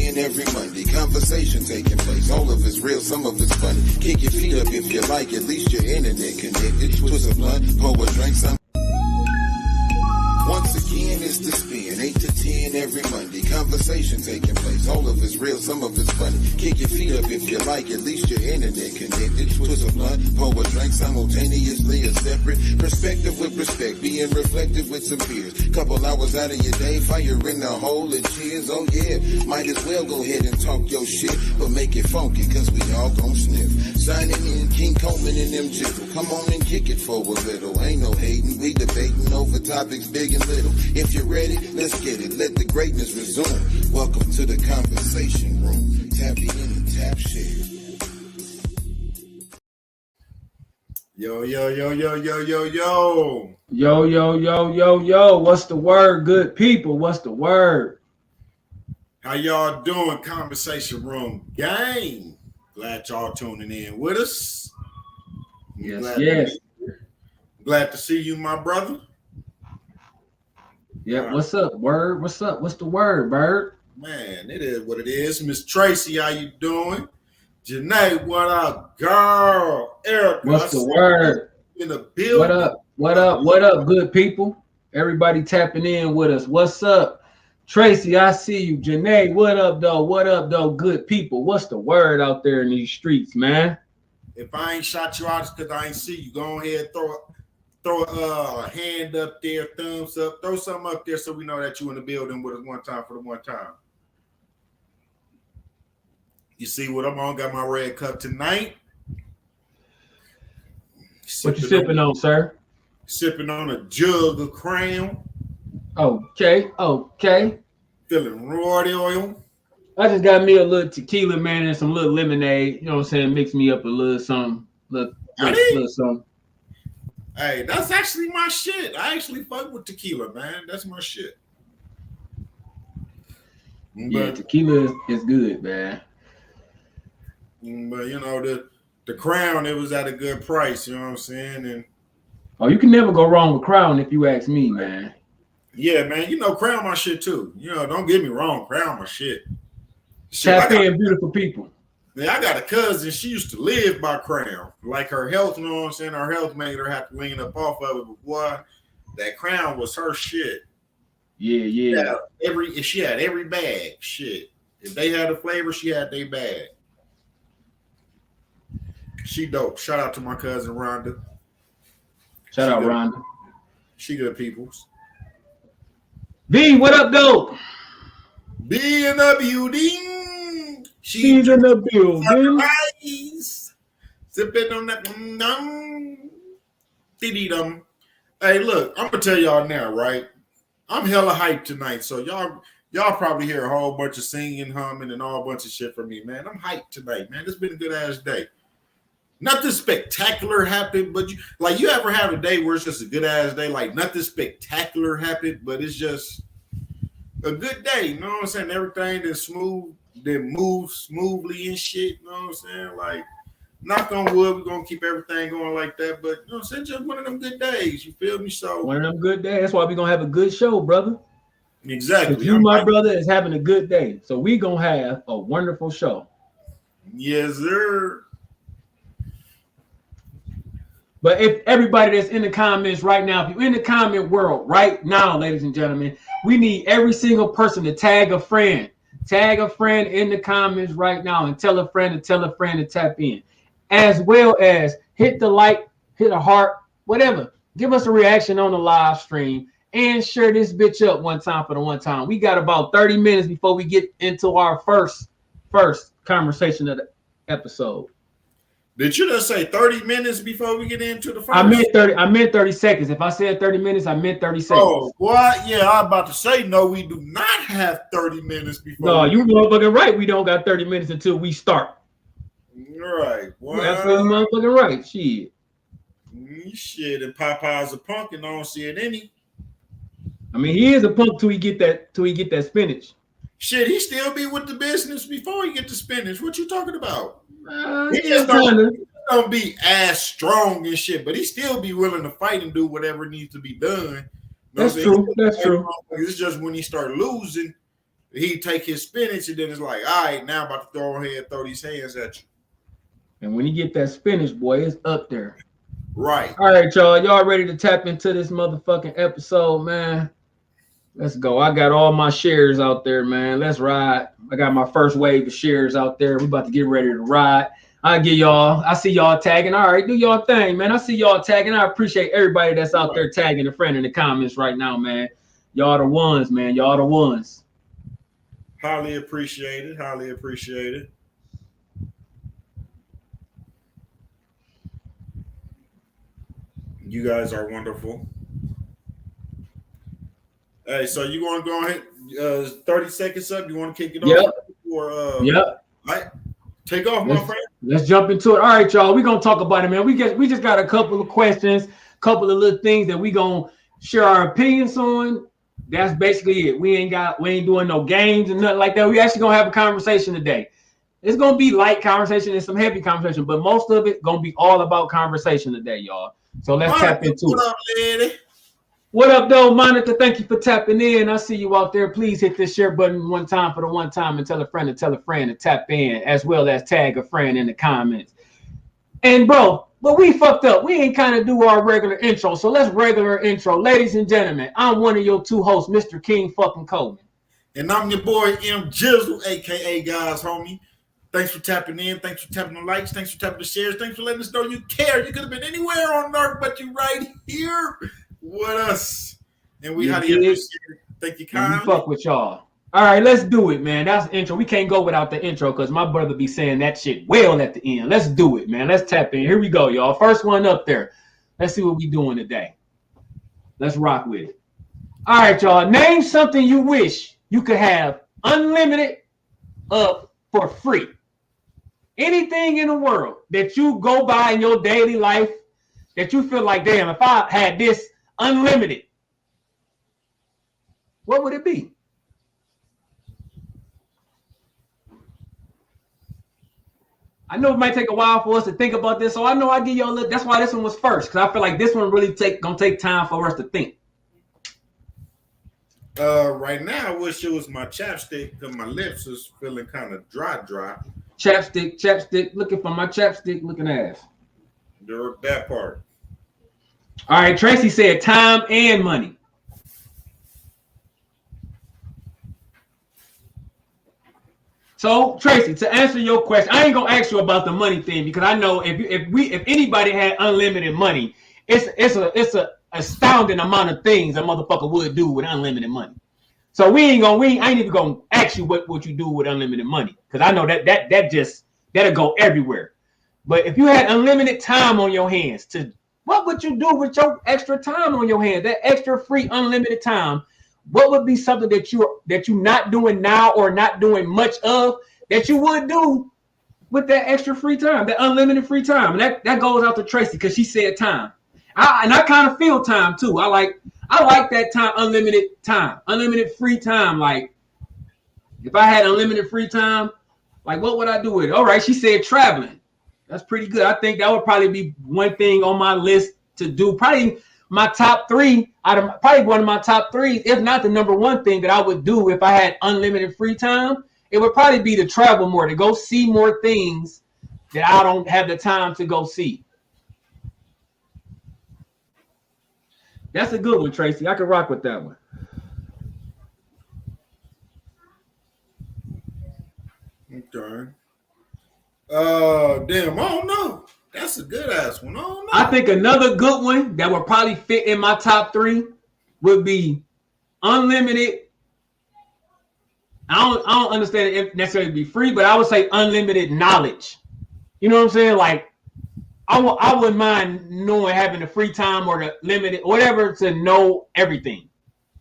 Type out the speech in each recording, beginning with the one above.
10 every Monday. Conversation taking place. All of it's real, some of it's funny. Kick your feet up if you like. At least your internet connected. Twist a blunt, pour a drink, some. Once again, it's the spin, 8 to 10 every Monday. Conversation taking place. All of it's real, some of it's funny. Kick your feet up if you like. At least your internet connected. Twist a blunt, pour a drink, simultaneously a separate perspective with respect. Being reflective with some peers. Couple hours out of your day, fire in the hole and cheers. Oh yeah, might as well go ahead and talk your shit, but make it funky, cause we all gon' sniff. Signing in King Coleman and them Gizzle. Come on and kick it for a little. Ain't no hating, we debating over topics big and little. If you're ready, let's get it. Let the greatness resume. Welcome to the conversation room. Tap in and tap share. Yo, yo, yo, yo, yo, yo, yo. Yo, yo, yo, yo, yo. What's the word, good people? What's the word? How y'all doing, Conversation Room gang? Glad y'all tuning in with us. Yes. Glad to see you, my brother. Yeah, what's up, word? What's up? What's the word, bird? Man, it is what it is. Miss Tracy, how you doing? Janae, what up, girl? Erica, what's the word? In the building. What up, good people? Everybody tapping in with us. What's up? Tracy, I see you. Janae, what up, though? Good people. What's the word out there in these streets, man? If I ain't shot you out, it's because I ain't see you. Go ahead, throw a hand up there, thumbs up, throw something up there so we know that you in the building with us one time for the one time. You see what I'm on? Got my red cup tonight. What you sipping on, sir? Sipping on a jug of Crown. Okay. Feeling royal oil. I just got me a little tequila, man, and some little lemonade. You know what I'm saying? Mix me up a little something. Little something. Hey, that's actually my shit. I actually fuck with tequila, man. That's my shit. Yeah, tequila is good, man. But you know, the Crown, it was at a good price, you know what I'm saying? And you can never go wrong with Crown if you ask me, man. Yeah, man, you know, Crown my shit too. You know, don't get me wrong, Crown my shit. Tap in, beautiful people. Yeah, I got a cousin, she used to live by Crown. Like her health, you know what I'm saying? Her health made her have to lean up off of it. But boy, that Crown was her shit. Yeah. She had every bag. Shit. If they had a flavor, she had their bag. She dope. Shout out to my cousin Rhonda. Shout out Rhonda. She good peoples. B, what up, though? B in the building. She's in the building. Sipping on that. Hey, look, I'm gonna tell y'all now, right? I'm hella hyped tonight, so y'all probably hear a whole bunch of singing, humming, and all bunch of shit from me, man. I'm hyped tonight, man. It's been a good ass day. Nothing spectacular happened, but you ever have a day where it's just a good ass day, like nothing spectacular happened, but it's just a good day. You know what I'm saying? Everything that's smooth, that moves smoothly and shit. You know what I'm saying? Like, knock on wood, we're gonna keep everything going like that. But you know what I'm saying? Just one of them good days. You feel me? So one of them good days. That's why we're gonna have a good show, brother. Exactly. You, my brother, is having a good day. So we gonna have a wonderful show. Yes, sir. But if everybody that's in the comments right now, if you're in the comment world right now, ladies and gentlemen, we need every single person to tag a friend. Tag a friend in the comments right now and tell a friend to tap in. As well as hit the like, hit a heart, whatever. Give us a reaction on the live stream and share this bitch up one time for the one time. We got about 30 minutes before we get into our first conversation of the episode. Did you just say 30 minutes before we get into the first? I meant 30 seconds. If I said 30 minutes, I meant 30 seconds. Oh, what? Yeah, I'm about to say, no, we do not have 30 minutes before. No, you motherfucking right. We don't got 30 minutes until we start. Right. Well, that's motherfucking right. Shit. Shit, and Popeye's a punk and I don't see it any. I mean, he is a punk till he get that spinach. Shit, he still be with the business before he get the spinach. What you talking about? He just don't be as strong and shit, but he still be willing to fight and do whatever needs to be done. That's true. That's true. It's just when he start losing, He take his spinach and then it's like, all right, now I'm about to throw these hands at you. And when you get that spinach, boy, it's up there. Right. All right, y'all. Y'all ready to tap into this motherfucking episode, man? Let's go. I got all my shares out there, man. Let's ride. I got my first wave of shares out there. We about to get ready to ride. I see y'all tagging. All right, do y'all thing, man. I see y'all tagging. I appreciate everybody that's out there tagging a friend in the comments right now, man. Y'all the ones, man. Y'all the ones. Highly appreciated. Highly appreciated. You guys are wonderful. Hey, so you want to go ahead? 30 seconds up. You want to kick it off? Yep. All right. Take off, my friend. Let's jump into it. All right, y'all. We're gonna talk about it, man. We just got a couple of questions, couple of little things that we gonna share our opinions on. That's basically it. We ain't doing no games and nothing like that. We actually gonna have a conversation today. It's gonna be light conversation and some heavy conversation, but most of it gonna be all about conversation today, y'all. So let's tap into it. What up, lady? What up, though, Monica? Thank you for tapping in. I see you out there. Please hit this share button one time for the one time and tell a friend to tap in, as well as tag a friend in the comments. And bro, but we fucked up. We ain't kind of do our regular intro, so let's regular intro. Ladies and gentlemen, I'm one of your two hosts, Mr. King fucking Coleman. And I'm your boy, M. Gizzle, a.k.a. Guys Homie. Thanks for tapping in. Thanks for tapping the likes. Thanks for tapping the shares. Thanks for letting us know you care. You could have been anywhere on earth, but you right here with us. And we highly appreciate it. Thank you kindly. We fuck with y'all. All right, let's do it, man. That's the intro. We can't go without the intro because my brother be saying that shit well at the end. Let's do it, man. Let's tap in. Here we go, y'all. First one up there. Let's see what we doing today. Let's rock with it. All right, y'all. Name something you wish you could have unlimited of for free. Anything in the world that you go by in your daily life that you feel like, damn, if I had this unlimited, what would it be? I know it might take a while for us to think about this, so I know I give y'all a look. That's why this one was first, because I feel like this one really gonna take time for us to think. Right now, I wish it was my chapstick because my lips is feeling kind of dry. Chapstick, looking for my chapstick looking ass. That part. All right, Tracy said time and money. So Tracy, to answer your question, I ain't gonna ask you about the money thing because I know if anybody had unlimited money, it's a astounding amount of things a motherfucker would do with unlimited money. So I ain't even gonna ask you what you do with unlimited money because I know that'll go everywhere. But if you had unlimited time on your hands, what would you do with your extra time on your hands? That extra free unlimited time. What would be something that you're not doing now or not doing much of that you would do with that extra free time, that unlimited free time? And that goes out to Tracy because she said time. I kind of feel time too. I like that time, unlimited free time. Like if I had unlimited free time, like what would I do with it? All right, she said traveling. That's pretty good. I think that would probably be one thing on my list to do. Probably my top three, probably one of my top three, if not the number one thing that I would do if I had unlimited free time. It would probably be to travel more, to go see more things that I don't have the time to go see. That's a good one, Tracy. I could rock with that one. Okay. Damn, I don't know. That's a good ass one. I don't know. I think another good one that would probably fit in my top three would be unlimited. I don't understand it necessarily be free, but I would say unlimited knowledge. You know what I'm saying? Like I wouldn't mind knowing having the free time or the limited whatever to know everything.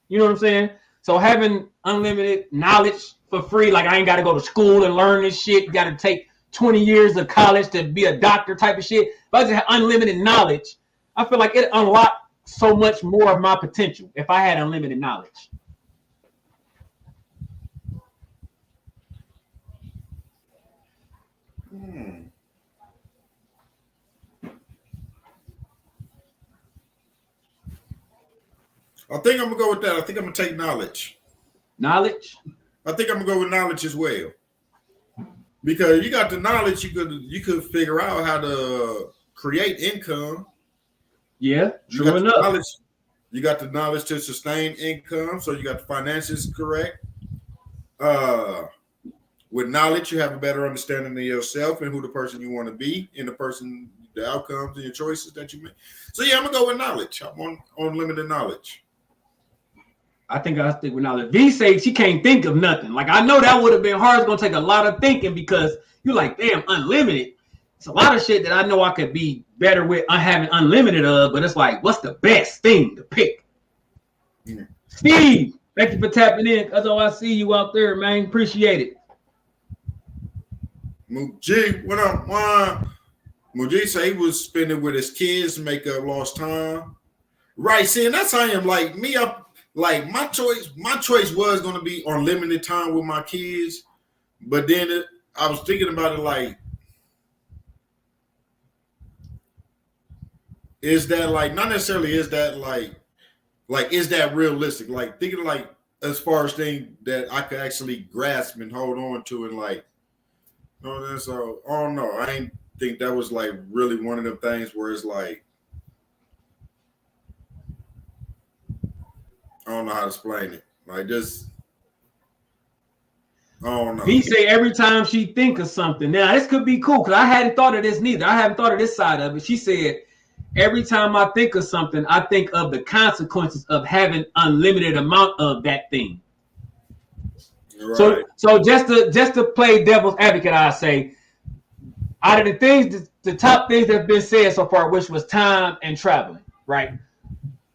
You know what I'm saying? So having unlimited knowledge for free, like I ain't got to go to school and learn this shit. You got to take 20 years of college to be a doctor type of shit. If I just had unlimited knowledge, I feel like it unlocked so much more of my potential if I had unlimited knowledge. I think I'm gonna go with that. I think I'm gonna take knowledge. Knowledge? I think I'm gonna go with knowledge as well. Because you got the knowledge, you could figure out how to create income. Yeah, true enough. You got the knowledge to sustain income, so you got the finances correct. With knowledge, you have a better understanding of yourself and who the person you want to be, and the outcomes and your choices that you make. So yeah, I'm gonna go with knowledge. I'm on limited knowledge. I think I stick with knowledge. V say she can't think of nothing. Like, I know that would have been hard. It's gonna take a lot of thinking because you're like, damn, unlimited. It's a lot of shit that I know I could be better with having unlimited of, but it's like, what's the best thing to pick? Yeah. Steve, thank you for tapping in. Cuzzo, I see you out there, man. Appreciate it. G, what up, man? Muji say he was spending with his kids to make up lost time. Right, see, and that's how I am. Like me, like my choice was going to be on limited time with my kids, but then I was thinking about it like, is that like, not necessarily is that like is that realistic? Like thinking like as far as things that I could actually grasp and hold on to, and like, so I don't know. I ain't think that was like really one of them things where it's like, I don't know how to explain it. Like just, I don't know. He say every time she think of something. Now this could be cool because I hadn't thought of this neither. I haven't thought of this side of it. She said every time I think of something, I think of the consequences of having unlimited amount of that thing. Right. So just to play devil's advocate, I say out of the things, the top things that have been said so far, which was time and traveling, right?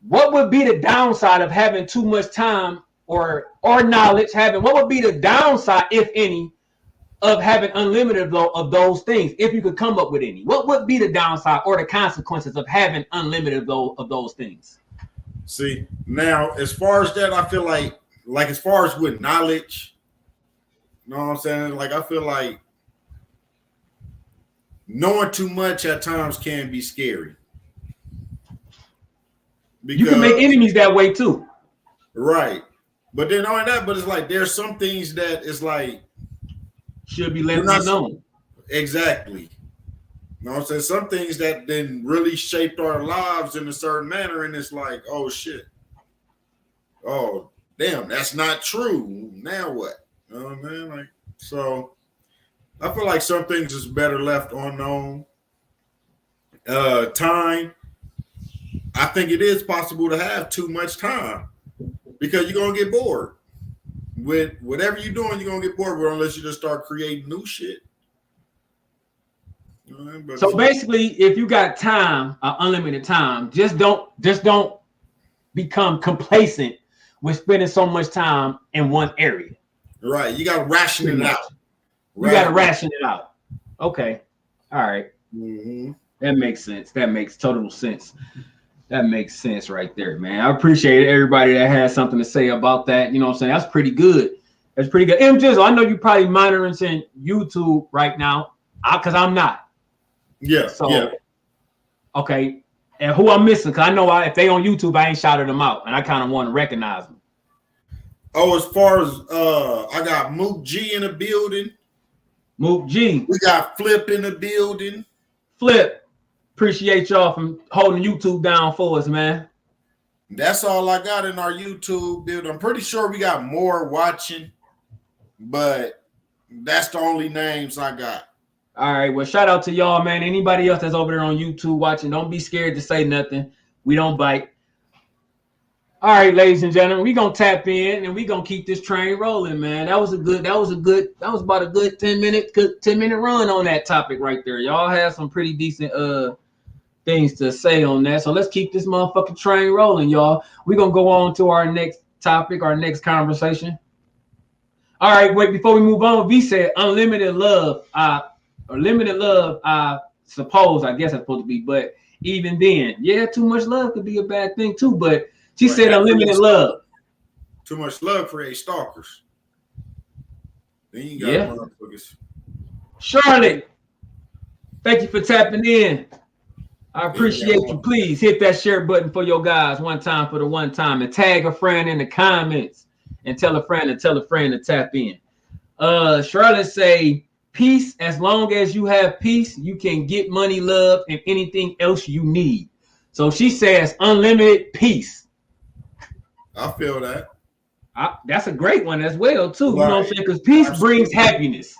What would be the downside of having too much time or knowledge? What would be the downside, if any, of having unlimited of those things? If you could come up with any, what would be the downside or the consequences of having unlimited of those things? See, now as far as that, I feel like as far as with knowledge, you know what I'm saying? Like I feel like knowing too much at times can be scary. Because, you can make enemies that way too. Right. But then only that, but it's like there's some things that is like should be left unknown. Exactly. You know what I'm saying? Some things that then really shaped our lives in a certain manner, and it's like, oh shit. Oh, damn, that's not true. Now what? You know what I mean? Like, so I feel like some things is better left unknown. Time. I think it is possible to have too much time because you're gonna get bored. With whatever you're doing, you're gonna get bored with unless you just start creating new shit. So basically, if you got time, unlimited time, just don't become complacent with spending so much time in one area. Right. You gotta ration it out. You gotta ration it out. Okay. All right. Mm-hmm. That makes sense. That makes total sense. That makes sense right there, man. I appreciate everybody that has something to say about that. You know what I'm saying? That's pretty good. That's pretty good. Gizzle, I know you're probably monitoring YouTube right now because I'm not. Yeah. So, yeah. Okay. And who I'm missing? Because I know if they on YouTube, I ain't shouted them out, and I kind of want to recognize them. Oh, as far as I got Mook G in the building. Mook G. We got Flip in the building. Flip. Appreciate y'all from holding YouTube down for us, man. That's all I got in our YouTube build. I'm pretty sure we got more watching, but that's the only names I got. All right. Well, shout out to y'all, man. Anybody else that's over there on YouTube watching, don't be scared to say nothing. We don't bite. All right, ladies and gentlemen, we're gonna tap in and we're gonna keep this train rolling, man. That was about a good 10 minute run on that topic right there. Y'all had some pretty decent things to say on that. So let's keep this motherfucking train rolling, y'all. We're gonna go on to our next topic, our next conversation. All right, wait, before we move on, V said unlimited love, or limited love, I suppose, I guess it's supposed to be, but even then, yeah, too much love could be a bad thing too, but she said unlimited love. Too much love creates stalkers. Then you got motherfuckers. Charlotte, thank you for tapping in. I appreciate you. Please hit that share button for your guys one time for the one time and tag a friend in the comments and tell a friend and tell a friend to tap in. Charlotte say, peace. As long as you have peace, you can get money, love, and anything else you need. So she says unlimited peace. I feel that. That's a great one as well, too. Right. You know what I'm saying? Because peace Absolutely. brings happiness.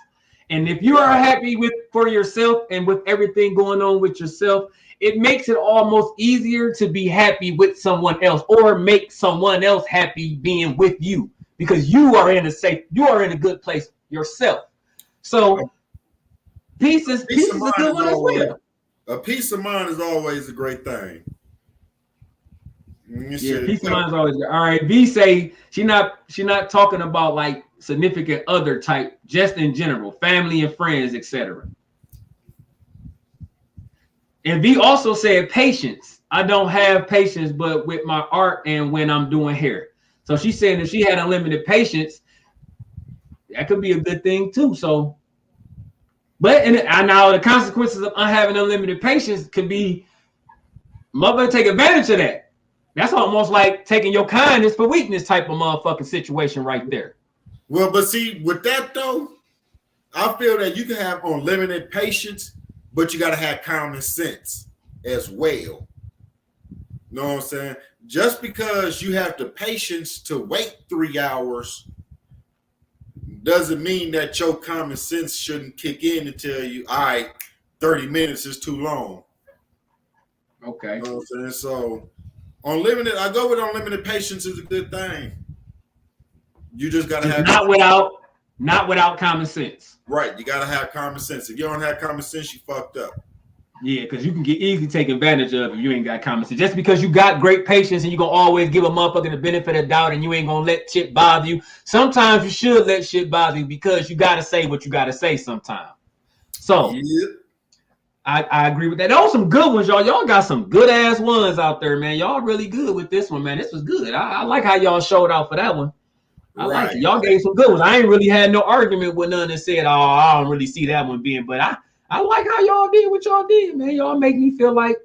And if you are happy for yourself and with everything going on with yourself, it makes it almost easier to be happy with someone else or make someone else happy being with you because you are in a good place yourself. So peace is a good one as well. A peace of mind is always a great thing. Yeah, peace of mind is always good. All right, V say she not talking about like significant other type, just in general, family and friends, etc. And V also said patience. I don't have patience, but with my art and when I'm doing hair. So she's saying if she had unlimited patience, that could be a good thing too. So, but now the consequences of having unlimited patience could be mother take advantage of that. That's almost like taking your kindness for weakness type of motherfucking situation right there. Well, but see, with that though, I feel that you can have unlimited patience, but you got to have common sense as well. You know what I'm saying? Just because you have the patience to wait 3 hours doesn't mean that your common sense shouldn't kick in and tell you, all right, 30 minutes is too long. Okay. You know what I'm saying? So I go with unlimited patience is a good thing. You just gotta have not without common sense. Right. You gotta have common sense. If you don't have common sense, you fucked up. Yeah, because you can get easily taken advantage of if you ain't got common sense. Just because you got great patience and you're gonna always give a motherfucker the benefit of doubt and you ain't gonna let shit bother you. Sometimes you should let shit bother you because you gotta say what you gotta say sometimes. So I agree with that. Those some good ones, y'all. Y'all got some good ass ones out there, man. Y'all really good with this one, man. This was good. I like how y'all showed out for that one. I like it. Y'all gave some good ones. I ain't really had no argument with none that said, oh, I don't really see that one being, but I like how y'all did what y'all did, man. Y'all make me feel like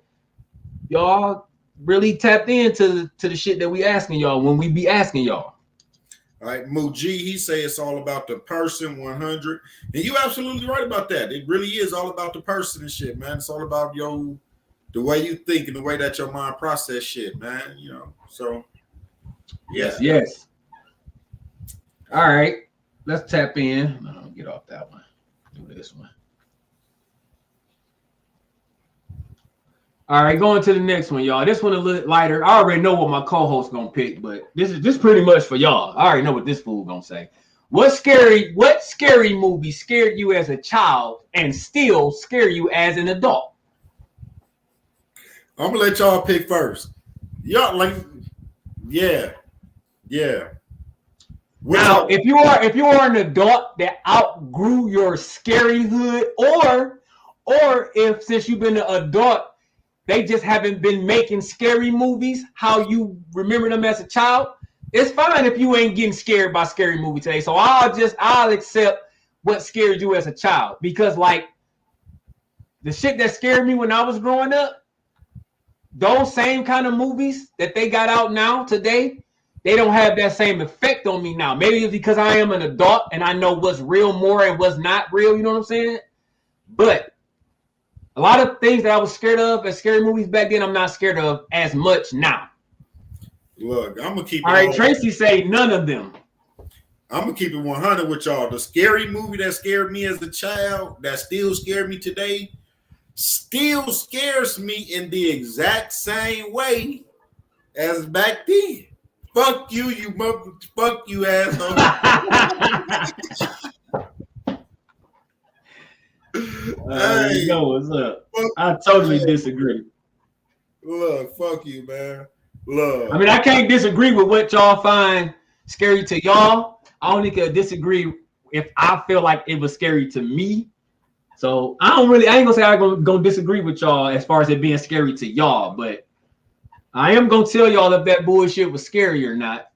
y'all really tapped into the shit that we asking y'all when we be asking y'all. All right, Muji, he say it's all about the person, 100. And you absolutely right about that. It really is all about the person and shit, man. It's all about the way you think and the way that your mind process shit, man. You know, so yeah. Yes. All right, let's tap in. No, get off that one. Do this one. All right, going to the next one, y'all. This one a little lighter. I already know what my co-host gonna pick, but this is pretty much for y'all. I already know what this fool gonna say. What scary movie scared you as a child and still scare you as an adult? I'm gonna let y'all pick first. Y'all yeah. Now, if you are an adult that outgrew your scaryhood, or if since you've been an adult, they just haven't been making scary movies how you remember them as a child, it's fine if you ain't getting scared by scary movie today. So I'll accept what scared you as a child, because like the shit that scared me when I was growing up, those same kind of movies that they got out now today, they don't have that same effect on me now. Maybe it's because I am an adult and I know what's real more and what's not real. You know what I'm saying? But a lot of things that I was scared of as scary movies back then, I'm not scared of as much now. Look, I'm gonna keep it. All right, Tracy say none of them. I'm gonna keep it 100 with y'all. The scary movie that scared me as a child, that still scared me today, still scares me in the exact same way as back then. Fuck you, fuck you, asshole. Hey, you know what's up? I totally disagree. Look, fuck you, man. Look. I mean, I can't disagree with what y'all find scary to y'all. I only could disagree if I feel like it was scary to me. So I ain't gonna say I'm gonna disagree with y'all as far as it being scary to y'all, but I am gonna tell y'all if that bullshit was scary or not.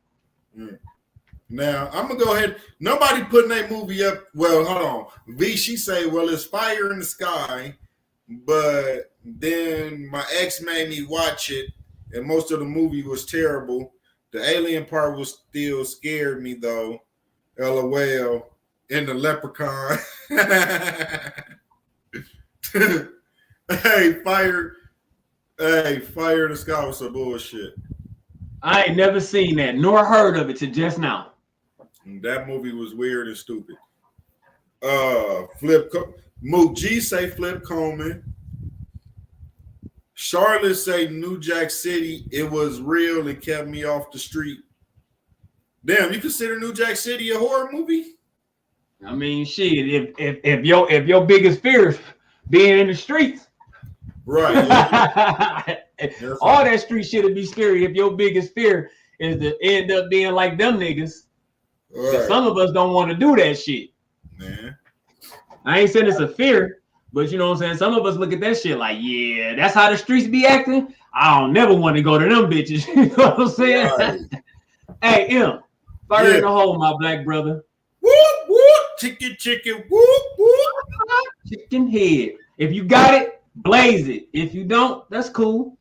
Now I'm gonna go ahead. Nobody putting that movie up. Well, hold on. V, she say, well, it's Fire in the Sky, but then my ex made me watch it, and most of the movie was terrible. The alien part was still scared me though. LOL. And the leprechaun. Hey, fire in the sky was some bullshit. I ain't never seen that nor heard of it till just now. That movie was weird and stupid. Mook G say Flip Coleman. Charlotte say New Jack City. It was real and kept me off the street. Damn, you consider New Jack City a horror movie? I mean, shit. If your biggest fear is being in the streets, right? Yeah. All that street shit would be scary if your biggest fear is to end up being like them niggas. Right. Some of us don't want to do that shit. Man, I ain't saying it's a fear, but you know what I'm saying? Some of us look at that shit like, yeah, that's how the streets be acting. I don't never want to go to them bitches. You know what I'm saying? Right. Hey, M, fire in the hole, my black brother. Whoop, whoop, chicken, whoop, whoop. Chicken head. If you got it, blaze it. If you don't, that's cool.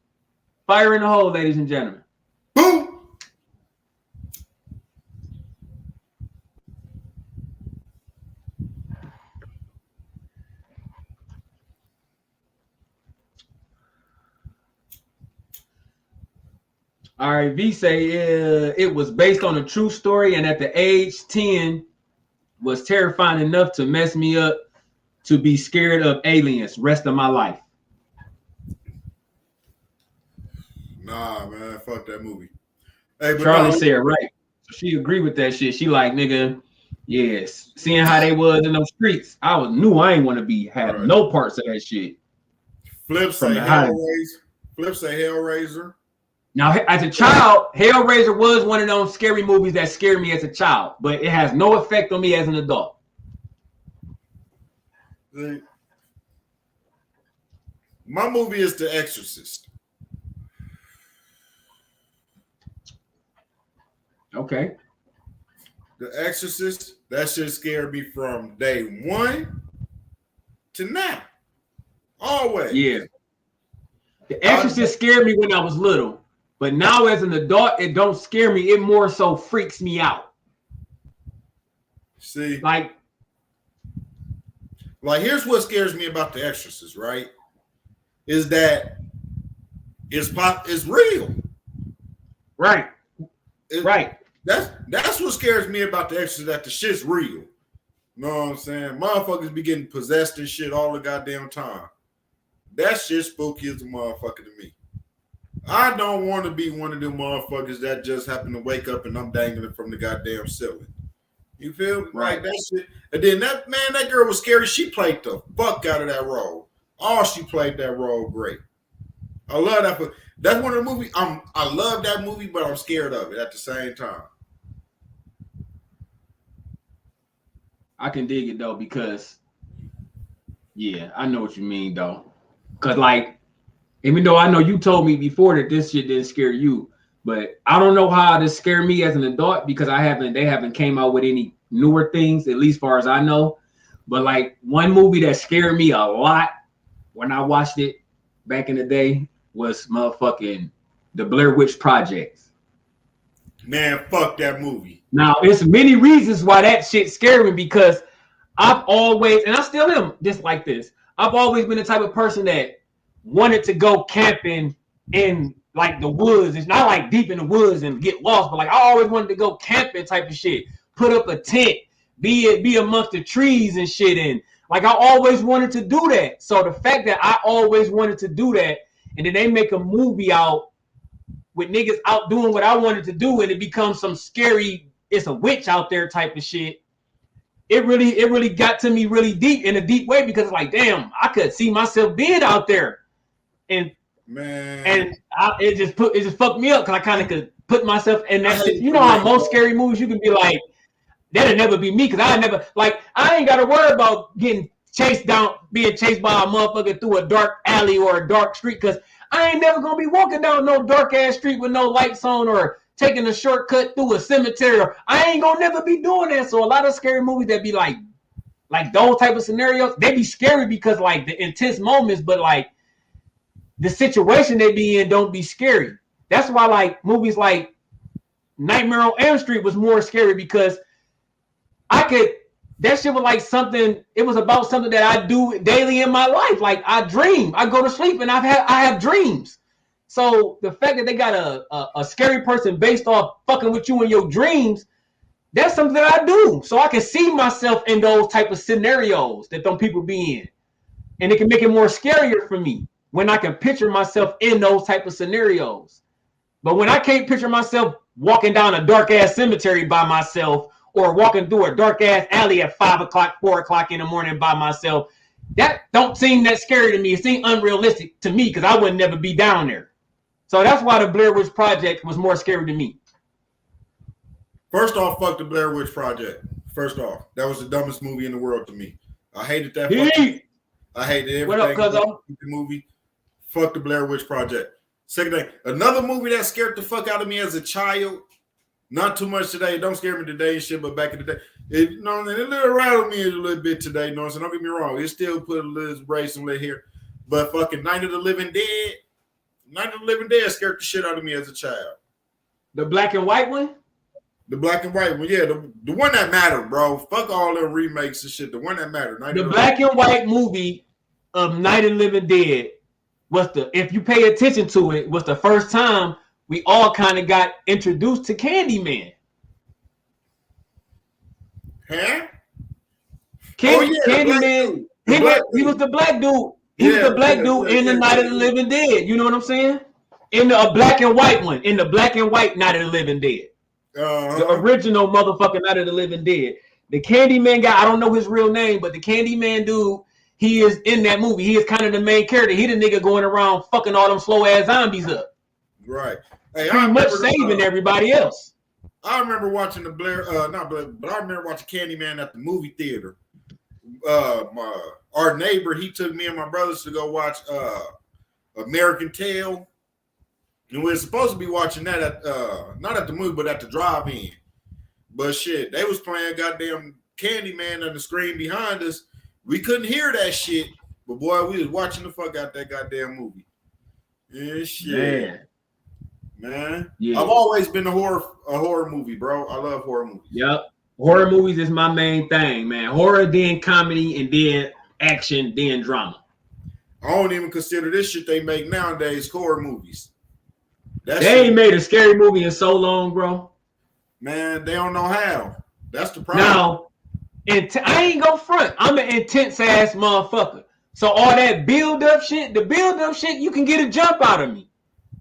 Fire in the hole, ladies and gentlemen. Boom. All right, V say it was based on a true story, and at the age 10 was terrifying enough to mess me up to be scared of aliens rest of my life. Nah, man, fuck that movie. Hey, but Charlie said right. So she agreed with that shit. She like, nigga, yes. Seeing how they was in those streets, I knew I ain't want to be had no parts of that shit. Flip say Hellraiser. Now, as a child, Hellraiser was one of those scary movies that scared me as a child, but it has no effect on me as an adult. My movie is The Exorcist. Okay. The Exorcist, that shit scared me from day one to now. Always. Yeah. The Exorcist scared me when I was little. But now as an adult, it don't scare me. It more so freaks me out. See? Like here's what scares me about The Exorcist, right? Is that it's real. Right. Right. That's what scares me about The Exorcist, that the shit's real. You know what I'm saying? Motherfuckers be getting possessed and shit all the goddamn time. That shit spooky as a motherfucker to me. I don't want to be one of them motherfuckers that just happen to wake up and I'm dangling from the goddamn ceiling. You feel me? Right. Like that shit. And then that girl was scary. She played the fuck out of that role. She played that role great. I love that. That's one of the movies. I love that movie, but I'm scared of it at the same time. I can dig it though, because yeah, I know what you mean though. Cause like, even though I know you told me before that this shit didn't scare you, but I don't know how this scared me as an adult because they haven't came out with any newer things, at least far as I know. But like one movie that scared me a lot when I watched it back in the day was motherfucking The Blair Witch Project. Man, fuck that movie. Now, it's many reasons why that shit scared me, because I've always, and I still am just like this, I've always been the type of person that wanted to go camping in like the woods. It's not like deep in the woods and get lost, but like I always wanted to go camping type of shit. Put up a tent, be amongst the trees and shit. And like I always wanted to do that. So the fact that I always wanted to do that, and then they make a movie out with niggas out doing what I wanted to do, and it becomes some scary, it's a witch out there type of shit. It really got to me really deep, in a deep way, because like, damn, I could see myself being out there. And man, it just fucked me up, because I kind of could put myself in that shit. You know how most scary movies you can be like, that'll never be me, because I ain't got to worry about being chased by a motherfucker through a dark alley or a dark street, because I ain't never gonna be walking down no dark ass street with no lights on, or taking a shortcut through a cemetery. I ain't gonna never be doing that. So a lot of scary movies that be like those type of scenarios, they be scary because like the intense moments, but like the situation they be in don't be scary. That's why like movies like Nightmare on Elm Street was more scary because that shit was like something, it was about something that I do daily in my life. Like I dream, I go to sleep and I have dreams. So the fact that they got a scary person based off fucking with you in your dreams, that's something that I do. So I can see myself in those type of scenarios that them people be in. And it can make it more scarier for me when I can picture myself in those type of scenarios. But when I can't picture myself walking down a dark ass cemetery by myself or walking through a dark ass alley at 5 o'clock, 4 o'clock in the morning by myself, that don't seem that scary to me. It seems unrealistic to me because I would never be down there. So that's why the Blair Witch Project was more scary to me. First off, fuck the Blair Witch Project. First off, that was the dumbest movie in the world to me. I hated that. I hated everything. What up, cuzzo? The movie. Fuck the Blair Witch Project. Second thing, another movie that scared the fuck out of me as a child. Not too much today. Don't scare me today and shit, but back in the day, it little rattled me a little bit today. No, so don't get me wrong. It still put a little brace and lit here, but fucking Night of the Living Dead. Night of the Living Dead scared the shit out of me as a child. The black and white one? The black and white one, yeah. The one that mattered, bro. Fuck all them remakes and shit. The one that mattered. The black and white movie of Night of the Living Dead was if you pay attention to it, was the first time we all kind of got introduced to Candyman. Huh? Candyman. He was the black dude. He was the black dude in the Night of the Living Dead. You know what I'm saying? In the black and white one. In the black and white Night of the Living Dead. The original motherfucking Night of the Living Dead. The Candyman guy, I don't know his real name, but the Candyman dude, he is in that movie. He is kind of the main character. He the nigga going around fucking all them slow ass zombies up. Right. Hey, pretty much saving everybody else. I remember watching the but I remember watching Candyman at the movie theater. Our neighbor, he took me and my brothers to go watch American Tail. And we were supposed to be watching that at not at the movie, but at the drive-in. But shit, they was playing goddamn Candyman on the screen behind us. We couldn't hear that shit, but boy, we was watching the fuck out that goddamn movie. Yeah, shit. Man. Yeah. I've always been a horror movie, bro. I love horror movies. Yep. Horror movies is my main thing, man. Horror, then comedy, and then action, then drama. I don't even consider this shit they make nowadays horror movies. They ain't made a scary movie in so long, bro. Man, they don't know how. That's the problem. Now, I ain't gonna front. I'm an intense ass motherfucker. So all that build-up shit, you can get a jump out of me.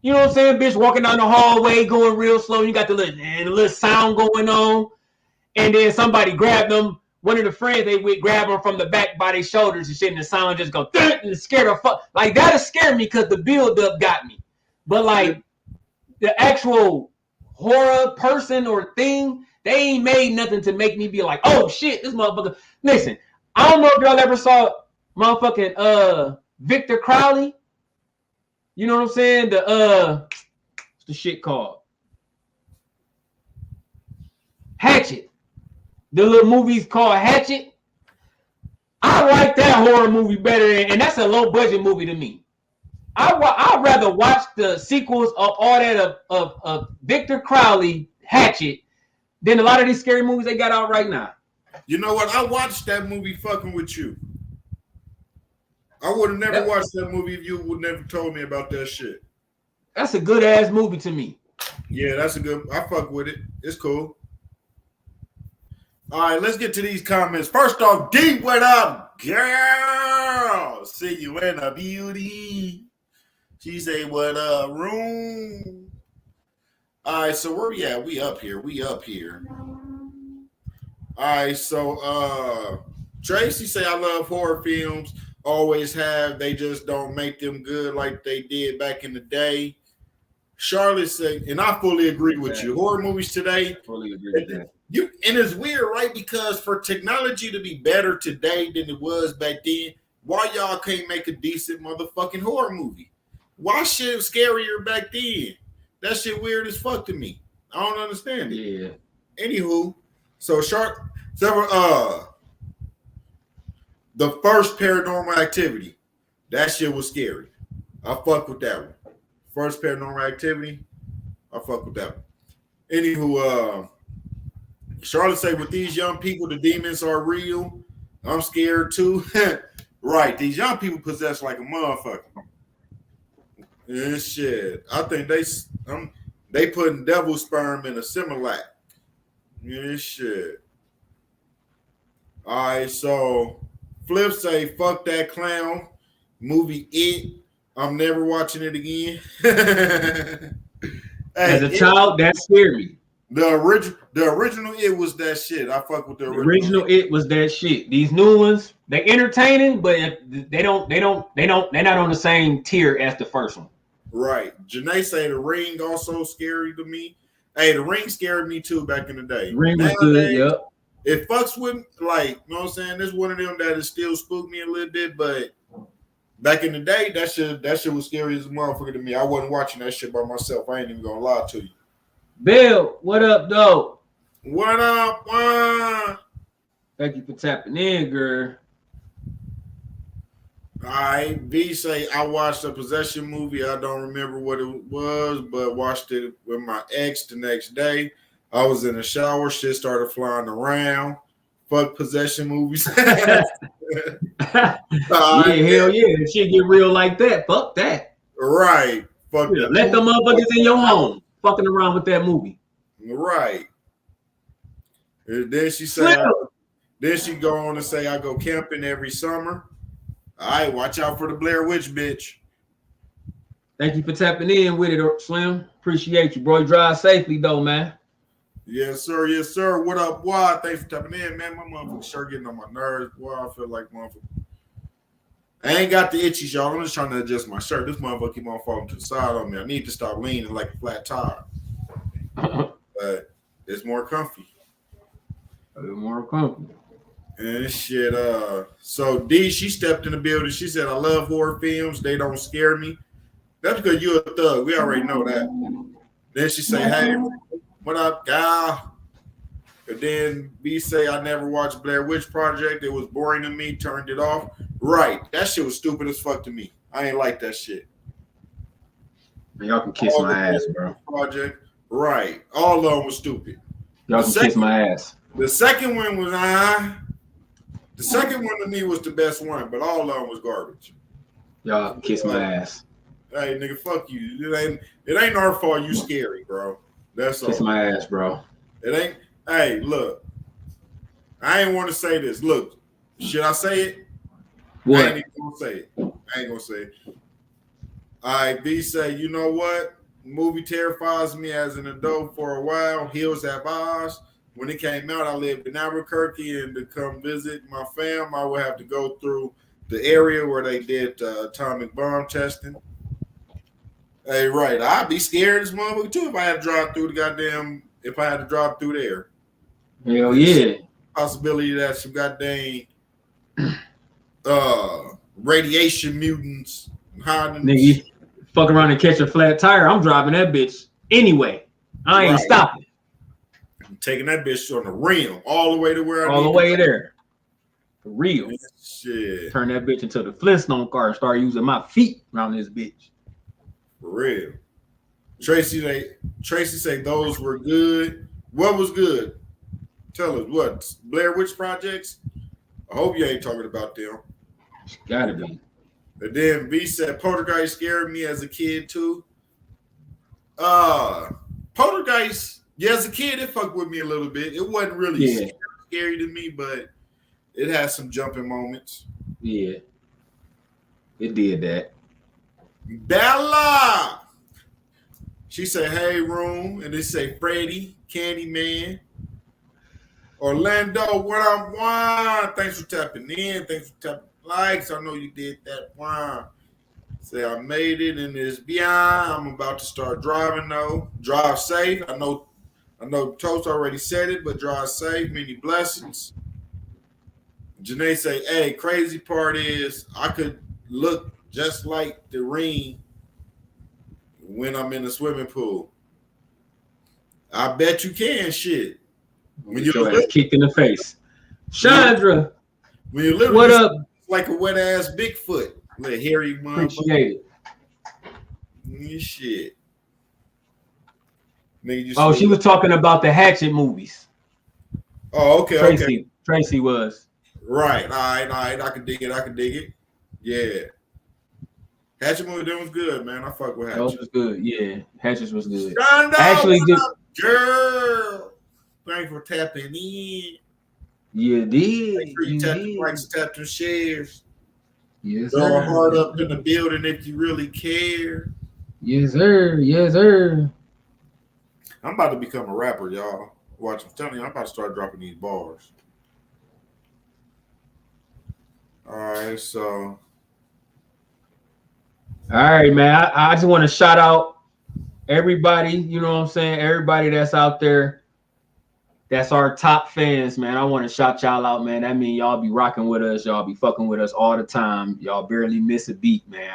You know what I'm saying? Bitch walking down the hallway, going real slow. You got the little sound going on. And then somebody grabbed them. One of the friends they would grab them from the back by their shoulders and shit. And the sound just go, and scare the fuck. Like, that'll scare me because the build-up got me. But, like, the actual horror person or thing, they ain't made nothing to make me be like, oh, shit, this motherfucker. Listen, I don't know if y'all ever saw motherfucking Victor Crowley. You know what I'm saying? What's the shit called? Hatchet. The little movie's called Hatchet. I like that horror movie better, and that's a low budget movie to me. I'd rather watch the sequels of all that of Victor Crowley Hatchet than a lot of these scary movies they got out right now. You know what? I watched that movie fucking with you. I would have never watched that movie if you would never told me about that shit. That's a good ass movie to me. Yeah, that's a good. I fuck with it. It's cool. All right, let's get to these comments. First off, D, what up, girl? See you in a beauty. She say, what up, room? All right, so where we at? We up here. All right, so Tracy say, I love horror films. Always have. They just don't make them good like they did back in the day. Charlotte said, and I fully agree with you. Horror movies today. Fully agree with that. And it's weird, right? Because for technology to be better today than it was back then, why y'all can't make a decent motherfucking horror movie? Why shit was scarier back then? That shit weird as fuck to me. I don't understand it. Yeah. Anywho, so the first Paranormal Activity, that shit was scary. I fuck with that one. First Paranormal Activity, I fuck with that one. Anywho, Charlotte say with these young people, the demons are real. I'm scared too. Right, these young people possess like a motherfucker. And shit, I think they putting devil sperm in a Similac. Yeah, shit. All right, so Flip say, fuck that clown movie. I'm never watching it again. As a child, that scared me. The original It was that shit. I fuck with the original It was that shit. These new ones, they entertaining, but they're not on the same tier as the first one. Right. Janae say the Ring also scary to me. Hey, the Ring scared me too back in the day. The Ring was good, yep. It fucks with, like, you know what I'm saying? This one of them that is still spooked me a little bit, but back in the day, that shit was scary as a motherfucker to me. I wasn't watching that shit by myself. I ain't even gonna lie to you. Bill, what up, though? What up, man? Thank you for tapping in, girl. All right, V say, I watched a Possession movie. I don't remember what it was, but watched it with my ex the next day. I was in the shower. Shit started flying around. Fuck Possession movies. Yeah, hell yeah. If shit get real like that, fuck that. Right. Fuck yeah, let them motherfuckers in your home fucking around with that movie. Right. And then she said, then she go on to say, I go camping every summer. All right, watch out for the Blair Witch, bitch. Thank you for tapping in with it, Slim. Appreciate you, bro. Drive safely, though, man. Yes, sir. Yes, sir. What up, boy? Thanks for tapping in, man. My motherfucking shirt getting on my nerves. Boy, I feel like motherfucker. I ain't got the itchies, y'all. I'm just trying to adjust my shirt. This motherfucker keep on falling to the side on me. I need to stop leaning like a flat tire. But it's more comfy. More comfy. And shit, so D, she stepped in the building. She said, I love horror films. They don't scare me. That's because you're a thug. We already know that. Then she say, hey, what up, guy? And then B say, I never watched Blair Witch Project. It was boring to me. Turned it off. Right. That shit was stupid as fuck to me. I ain't like that shit. Man, y'all can kiss my ass, bro. Project. Right. All of them was stupid. Y'all can kiss my ass. The second one was the second one to me was the best one, but all of them was garbage. Y'all kiss my ass. Hey, nigga, fuck you. It ain't our fault you scary, bro. That's all. Kiss my ass, bro. It ain't. Hey, look. I ain't want to say this. Look, should I say it? What? I ain't even gonna say it. I ain't gonna say it. All right, B say, you know what? Movie terrifies me as an adult for a while. Hills Have Eyes. When it came out, I lived in Albuquerque, and to come visit my fam, I would have to go through the area where they did atomic bomb testing. Hey, right. I'd be scared as motherfucker too if I had to drive through there. Hell yeah. Possibility that some goddamn radiation mutants hiding. Nigga, fuck around and catch a flat tire. I'm driving that bitch anyway. I ain't stopping. I'm taking that bitch on the rim all the way to where all the way there. For real. Shit. Turn that bitch into the Flintstone car and start using my feet around this bitch. For real. Tracy say those were good. What was good? Tell us what? Blair Witch Projects? I hope you ain't talking about them. Gotta be. And then V said Poltergeist scared me as a kid too. Poltergeist, yeah, as a kid, it fucked with me a little bit. It wasn't really scary to me, but it had some jumping moments. Yeah. It did that. Bella! She said, hey, room. And they say Freddy, Candyman. Orlando, what up, Juan? Thanks for tapping in. Thanks for tapping likes. I know you did that, Juan. Say, I made it in this beyond. I'm about to start driving, though. Drive safe. I know Toast already said it, but drive safe. Many blessings. Janae say, hey, crazy part is I could look just like the Ring when I'm in the swimming pool. I bet you can, shit. When you're kicked in the face. Chandra. When you literally what up? Like a wet ass Bigfoot. Like hairy motherfucker. Appreciate it. Shit. Oh, she was talking about the Hatchet movies. Oh, okay, Tracy was. Right. All right. I can dig it. Yeah. Hatchet movie, that was good, man. I fuck with Hatchet. That was good. Yeah, Hatchet was good. Shondo, Actually, girl. Thanks for tapping in. You did. Make sure you tap the likes, tap them shares. Yes, Throw sir. a heart up in the building if you really care. Yes, sir. Yes, sir. I'm about to become a rapper, y'all. Watch, I'm telling you, I'm about to start dropping these bars. All right, so. All right, man. I just want to shout out everybody, you know what I'm saying? Everybody that's out there, that's our top fans, man. I want to shout y'all out, man. That means y'all be rocking with us. Y'all be fucking with us all the time. Y'all barely miss a beat, man.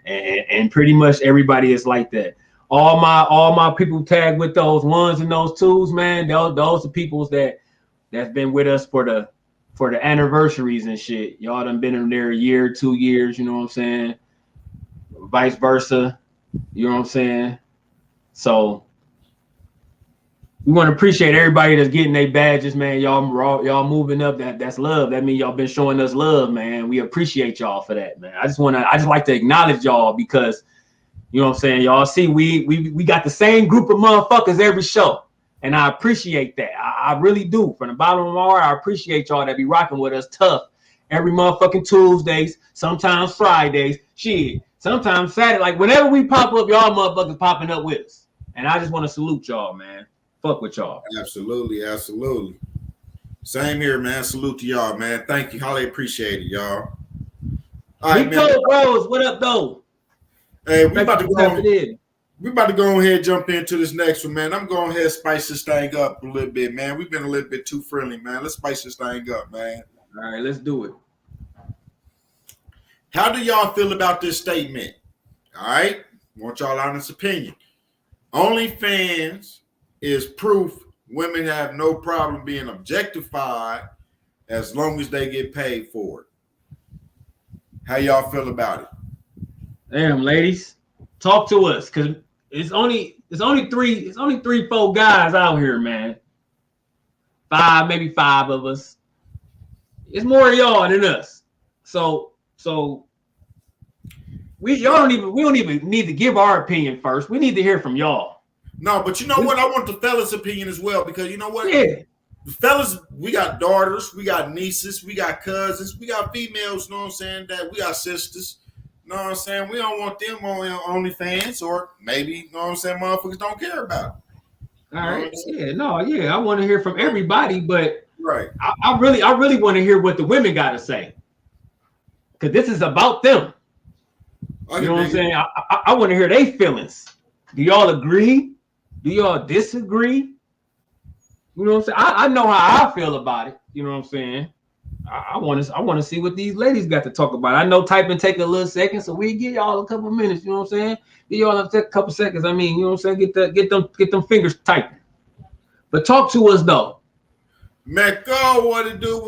And pretty much everybody is like that. All my people tag with those ones and those twos, man. Those are peoples that's been with us for the anniversaries and shit. Y'all done been in there a year, 2 years, you know what I'm saying? Vice versa, you know what I'm saying? So we want to appreciate everybody that's getting their badges, man. Y'all moving up. That's love. That means y'all been showing us love, man. We appreciate y'all for that, man. I just like to acknowledge y'all because you know what I'm saying. Y'all see, we got the same group of motherfuckers every show, and I appreciate that. I really do. From the bottom of my heart, I appreciate y'all that be rocking with us tough every motherfucking Tuesdays, sometimes Fridays, shit. Sometimes Saturday, like whenever we pop up, y'all motherfuckers popping up with us. And I just want to salute y'all, man. Fuck with y'all. Absolutely. Same here, man. Salute to y'all, man. Thank you. Highly appreciate it, y'all. All right, man. Bros, what up, though? Hey, we about to go ahead and jump into this next one, man. I'm going ahead and spice this thing up a little bit, man. We've been a little bit too friendly, man. Let's spice this thing up, man. All right, let's do it. How do y'all feel about this statement? All right. Want y'all honest opinion. OnlyFans is proof women have no problem being objectified as long as they get paid for it. How y'all feel about it? Damn, ladies, talk to us, cause it's only 3-4 guys out here, man. Maybe five of us. It's more of y'all than us. So we don't even need to give our opinion first. We need to hear from y'all. No, but you know what? I want the fellas' opinion as well, because you know what? Yeah. The fellas, we got daughters, we got nieces, we got cousins, we got females, you know what I'm saying? That we got sisters. You know what I'm saying? We don't want them on OnlyFans, or maybe, you know what I'm saying, motherfuckers don't care about it. All right. Yeah, I want to hear from everybody, but right. I really want to hear what the women got to say. Because this is about them. You know what I'm saying? I want to hear their feelings. Do y'all agree? Do y'all disagree? You know what I'm saying? I know how I feel about it. You know what I'm saying? I want to see what these ladies got to talk about. I know typing take a little second, so we give y'all a couple minutes. You know what I'm saying? Give y'all a couple seconds. I mean, you know what I'm saying? Get them fingers typing. But talk to us though. Mecco, what it do?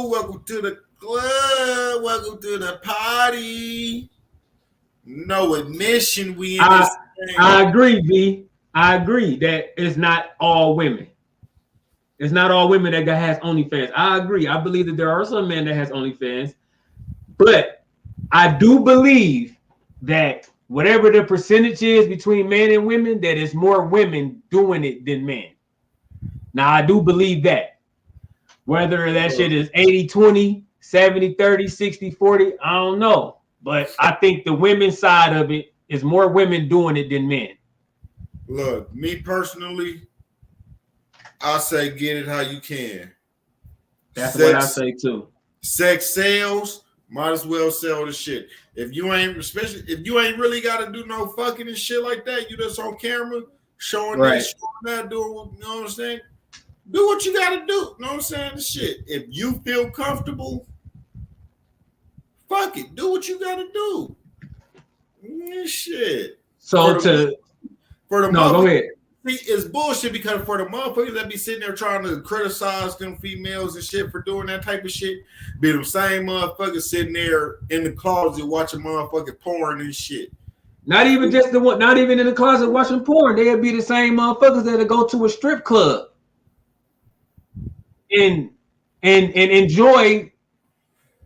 Welcome to the club. Welcome to the party. No admission. We in this thing. I agree, V. I agree that it's not all women. It's not all women that has OnlyFans. I agree. I believe that there are some men that has OnlyFans, but I do believe that whatever the percentage is between men and women, that it's more women doing it than men. Now, I do believe that. Whether that shit is 80-20, 70-30, 60-40, I don't know. But I think the women's side of it is more women doing it than men. Look, me personally, I say get it how you can. That's what I say too. Sex sells, might as well sell the shit. If you ain't really got to do no fucking and shit like that, you just on camera showing that, showing that, doing, you know what I'm saying? Do what you got to do. You know what I'm saying? The shit. If you feel comfortable, fuck it. Do what you got to do. Shit. So go ahead. See, it's bullshit because for the motherfuckers that be sitting there trying to criticize them females and shit for doing that type of shit, be them same motherfuckers sitting there in the closet watching motherfucking porn and shit. Not even just the one, not even in the closet watching porn. They'd be the same motherfuckers that'll go to a strip club and enjoy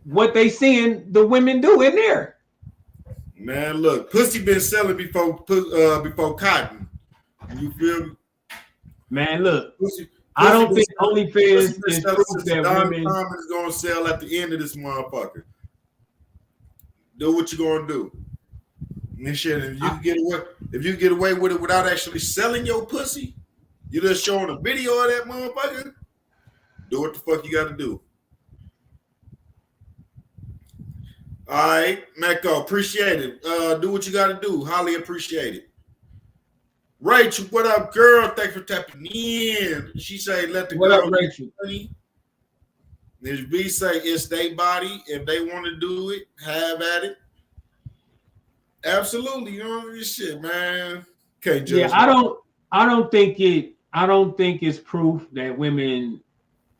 what they seeing the women do in there. Man, look, pussy been selling before cotton. You feel me? Man, look, Pussy I don't think OnlyFans is proof that women is gonna sell at the end of this motherfucker. Do what you gonna do. And shit, if you can get away with it without actually selling your pussy, you just showing a video of that motherfucker. Do what the fuck you got to do. All right, Mecco, appreciate it. Do what you got to do. Highly appreciate it. Rachel, what up, girl? Thanks for tapping in. She say, "Let the what girl up, Rachel?" There's B say it's their body. If they want to do it, have at it. Absolutely, you know this shit, man. Can't judge. Yeah, I don't think it's proof that women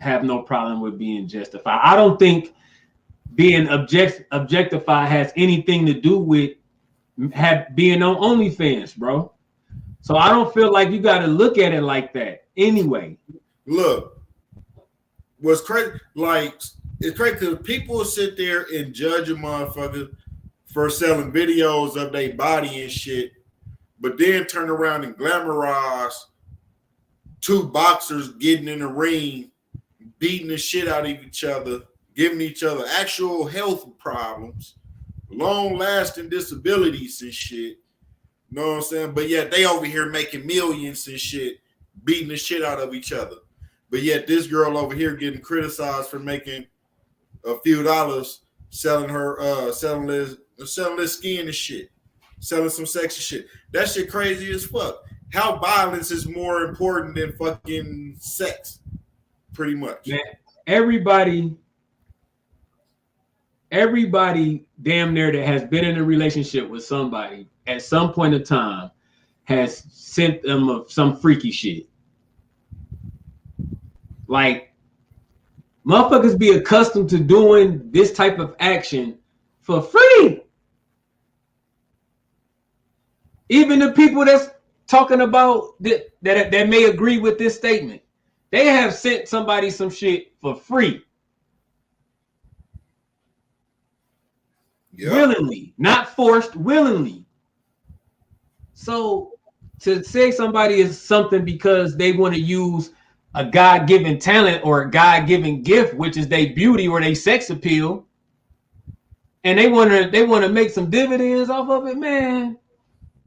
have no problem with being justified. I don't think being objectified has anything to do with being on OnlyFans, bro. So I don't feel like you got to look at it like that. Anyway, look, what's crazy? Like it's crazy because people will sit there and judge a motherfucker for selling videos of their body and shit, but then turn around and glamorize two boxers getting in the ring, beating the shit out of each other, giving each other actual health problems, long-lasting disabilities and shit. You know what I'm saying? But yet they over here making millions and shit, beating the shit out of each other. But yet this girl over here getting criticized for making a few dollars selling her selling this skin and shit, selling some sexy shit. That shit crazy as fuck. How violence is more important than fucking sex, pretty much. Man, everybody damn near that has been in a relationship with somebody at some point in time has sent them some freaky shit. Like, motherfuckers be accustomed to doing this type of action for free. Even the people that's talking about that may agree with this statement, they have sent somebody some shit for free. Yep. Willingly, not forced, willingly. So to say somebody is something because they want to use a God-given talent or a God-given gift, which is their beauty or their sex appeal, and they want to make some dividends off of it, man.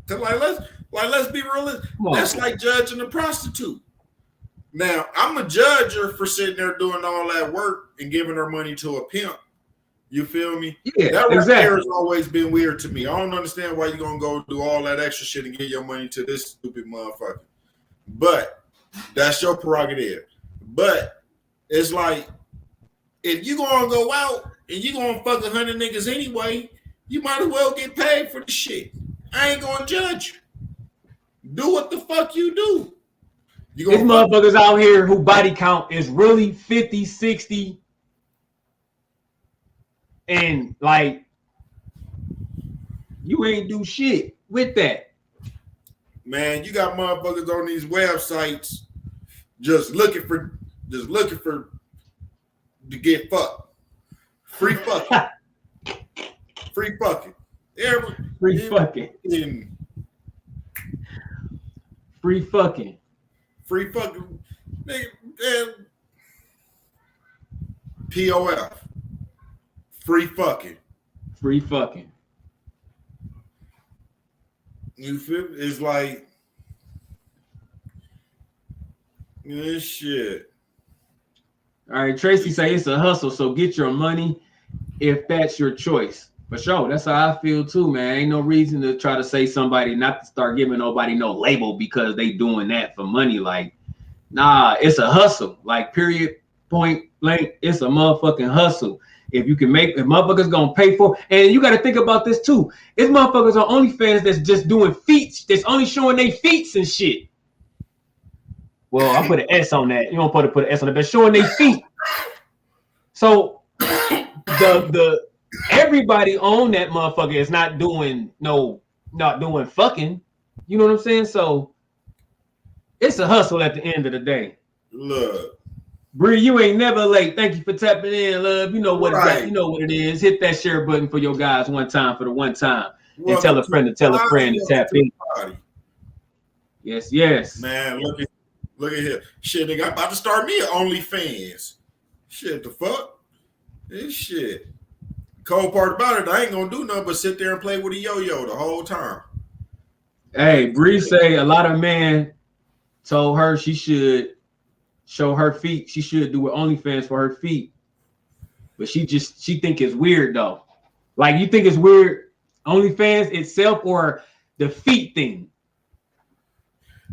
Let's be realistic. That's like judging a prostitute. Now, I'm a judge her for sitting there doing all that work and giving her money to a pimp. You feel me? Yeah, that exactly. Right there has always been weird to me. I don't understand why you're gonna go do all that extra shit and give your money to this stupid motherfucker. But that's your prerogative. But it's like, if you gonna go out and you gonna fuck 100 niggas anyway, you might as well get paid for the shit. I ain't gonna judge you. Do what the fuck you do. These motherfuckers out here who body count is really 50, 60. And like, you ain't do shit with that. Man, you got motherfuckers on these websites just looking for to get fucked. Free fucking. Free fucking. Free fucking. Free fucking. Free fucking. POF. Free fucking. Free fucking. You feel? It's like this shit. All right, Tracy say it's a hustle, so get your money if that's your choice. For sure, that's how I feel too, man. Ain't no reason to try to say somebody not to start giving nobody no label because they doing that for money. Like, nah, it's a hustle. Like, period, point blank, it's a motherfucking hustle. If motherfuckers gonna pay for, and you got to think about this too. It's motherfuckers on OnlyFans that's just doing feats, that's only showing their feats and shit. Well, I put an S on that. You don't put an S on it, but showing their feet. So the everybody on that motherfucker is not doing no not doing fucking. You know what I'm saying? So it's a hustle at the end of the day. Look, Bree, you ain't never late. Thank you for tapping in, love. You know what it's got. right. You know what it is. Hit that share button for your guys one time for the one time, and tell Welcome a to friend to tell a friend to tap the in. party. Yes, yes. Man, look at here. Shit, nigga, I'm about to start me an OnlyFans. Shit, the fuck? This shit. Cold part about it, I ain't gonna do nothing but sit there and play with a yo-yo the whole time. Hey, Bree say a lot of men told her she should show her feet. She should do an OnlyFans for her feet. But she think it's weird though. Like, you think it's weird OnlyFans itself or the feet thing?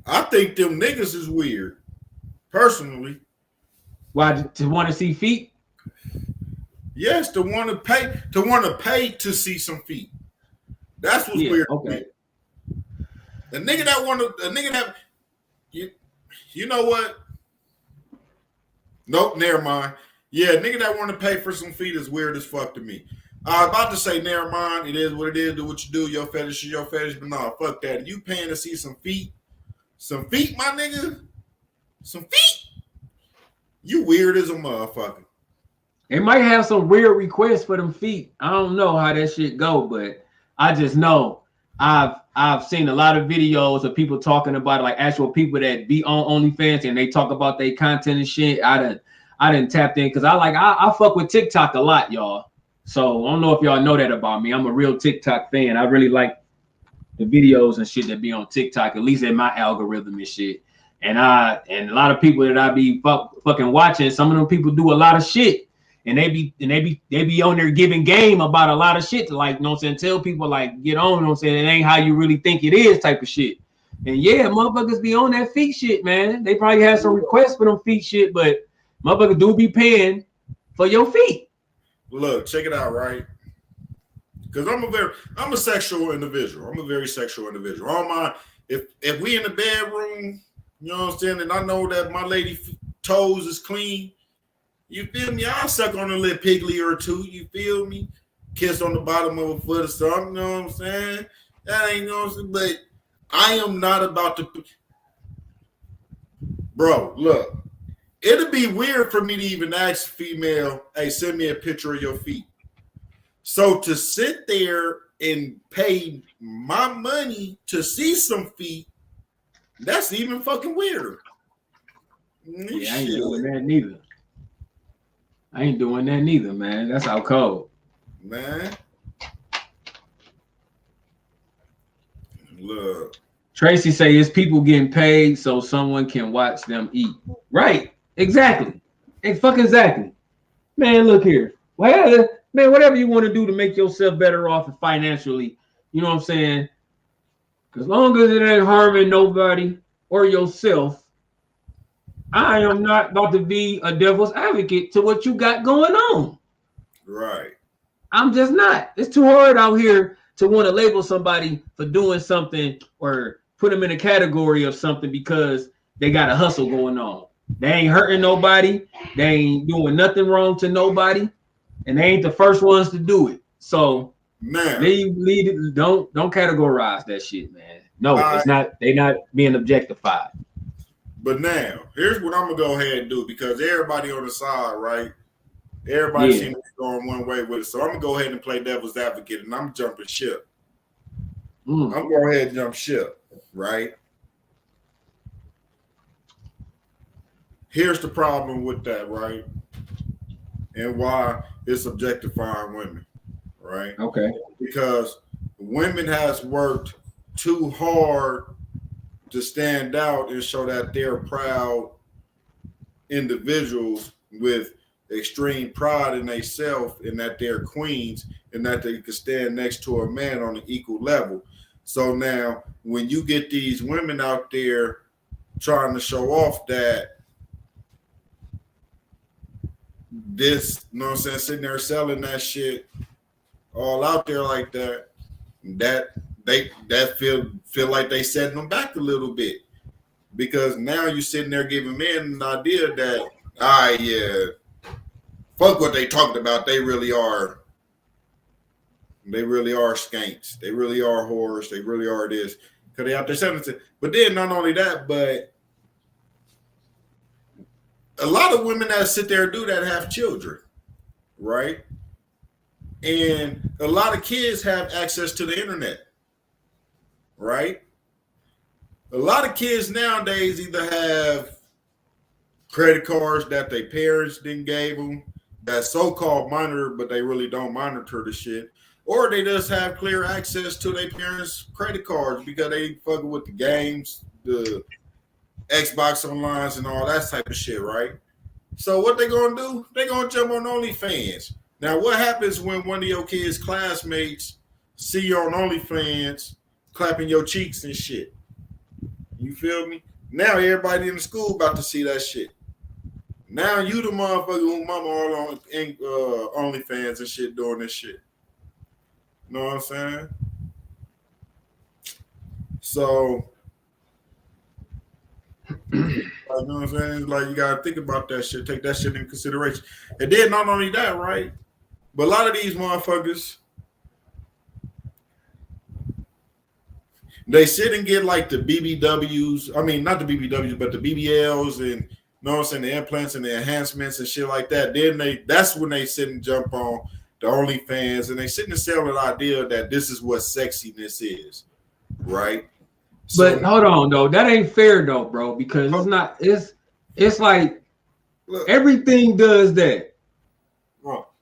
I think them niggas is weird. Personally. Why, to want to see feet? Yes, to want to pay to see some feet. That's what's weird. Okay. The nigga that you know what? Nope, never mind. Yeah, nigga that want to pay for some feet is weird as fuck to me. I was about to say, never mind. It is what it is. Do what you do. Your fetish is your fetish. But no, fuck that. You paying to see some feet, my nigga, some feet. You weird as a motherfucker. They might have some weird requests for them feet. I don't know how that shit go, but I just know I've seen a lot of videos of people talking about it, like actual people that be on OnlyFans and they talk about their content and shit. I didn't tap in because I fuck with TikTok a lot, y'all. So I don't know if y'all know that about me. I'm a real TikTok fan. I really like the videos and shit that be on TikTok, at least in my algorithm and shit. And a lot of people that I be fucking watching, some of them people do a lot of shit. And they be on there giving game about a lot of shit to, like, you know what I'm saying, tell people like, get on, you know what I'm saying, it ain't how you really think it is type of shit. And yeah, motherfuckers be on that feet shit, man. They probably have some requests for them feet shit, but motherfuckers do be paying for your feet. Look, check it out, right? Because I'm a sexual individual. I'm a very sexual individual. All my if we in the bedroom, you know what I'm saying, and I know that my lady toes is clean. You feel me? I'll suck on a little pigly or two. You feel me? Kiss on the bottom of a foot or something. You know what I'm saying? That ain't, you know what I'm saying? But I am not about to. Bro, look. It'd be weird for me to even ask a female, hey, send me a picture of your feet. So to sit there and pay my money to see some feet, that's even fucking weirder. Yeah, I ain't doing that neither. I ain't doing that neither, man. That's how cold. Man. Look. Tracy say it's people getting paid so someone can watch them eat. Right. Exactly. Exactly. Man, look here. Well, man, whatever you want to do to make yourself better off financially, you know what I'm saying? As long as it ain't harming nobody or yourself, I am not about to be a devil's advocate to what you got going on. Right. I'm just not. It's too hard out here to want to label somebody for doing something or put them in a category of something because they got a hustle going on. They ain't hurting nobody. They ain't doing nothing wrong to nobody. And they ain't the first ones to do it. So man, don't categorize that shit, man. No, it's not. They not being objectified. But now, here's what I'm gonna go ahead and do because everybody on the side, right? Everybody seems to be going one way with it. So I'm gonna go ahead and play devil's advocate and I'm jumping ship. I'm gonna go ahead and jump ship, right? Here's the problem with that, right? And why it's objectifying women, right? Okay. Because women has worked too hard to stand out and show that they're proud individuals with extreme pride in themselves and that they're queens and that they can stand next to a man on an equal level. So now when you get these women out there trying to show off that this, you know what I'm saying, sitting there selling that shit all out there like that, that feel like they setting them back a little bit. Because now you're sitting there giving men an idea that, yeah, fuck what they talked about. They really are, They really are skanks. They really are whores. They really are this. Because they out there selling it. But then not only that, but a lot of women that sit there and do that have children, right? And a lot of kids have access to the internet, right? A lot of kids nowadays either have credit cards that their parents didn't give them, that so-called monitor, but they really don't monitor the shit, or they just have clear access to their parents' credit cards because they fucking with the games, the Xbox Online and all that type of shit, right? So what they gonna do? They gonna jump on OnlyFans. Now, what happens when one of your kids' classmates see you on OnlyFans clapping your cheeks and shit? You feel me? Now everybody in the school about to see that shit. Now you the motherfucker who mama all on OnlyFans and shit doing this shit. You know what I'm saying? So, you know what I'm saying? It's like you gotta think about that shit, take that shit in consideration. And then not only that, right? But a lot of these motherfuckers, they sit and get like the BBWs. I mean, not the BBWs, but the BBLs and, you know what I'm saying, the implants and the enhancements and shit like that. Then that's when they sit and jump on the OnlyFans and they sit and sell an idea that this is what sexiness is, right? But hold on though, that ain't fair though, bro, because it's not. It's like look, everything does that.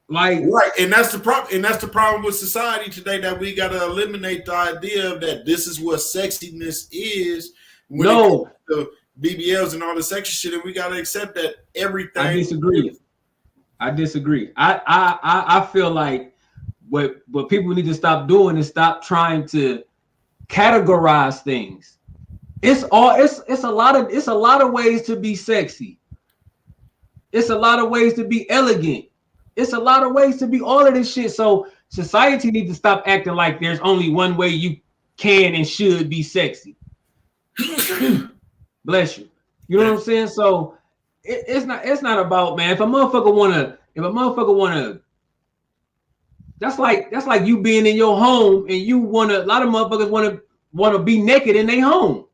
Like right, and that's the problem. And that's the problem with society today, that we got to eliminate the idea of that this is what sexiness is. When it comes to BBLs and all the sexy shit, and we got to accept that everything. I disagree. I feel like what people need to stop doing is stop trying to categorize things. It's a lot of ways to be sexy. It's a lot of ways to be elegant. It's a lot of ways to be all of this shit. So society needs to stop acting like there's only one way you can and should be sexy. Bless you. You know what I'm saying? So it's not about, man. If a motherfucker wanna, that's like you being in your home and you wanna. A lot of motherfuckers wanna be naked in their home.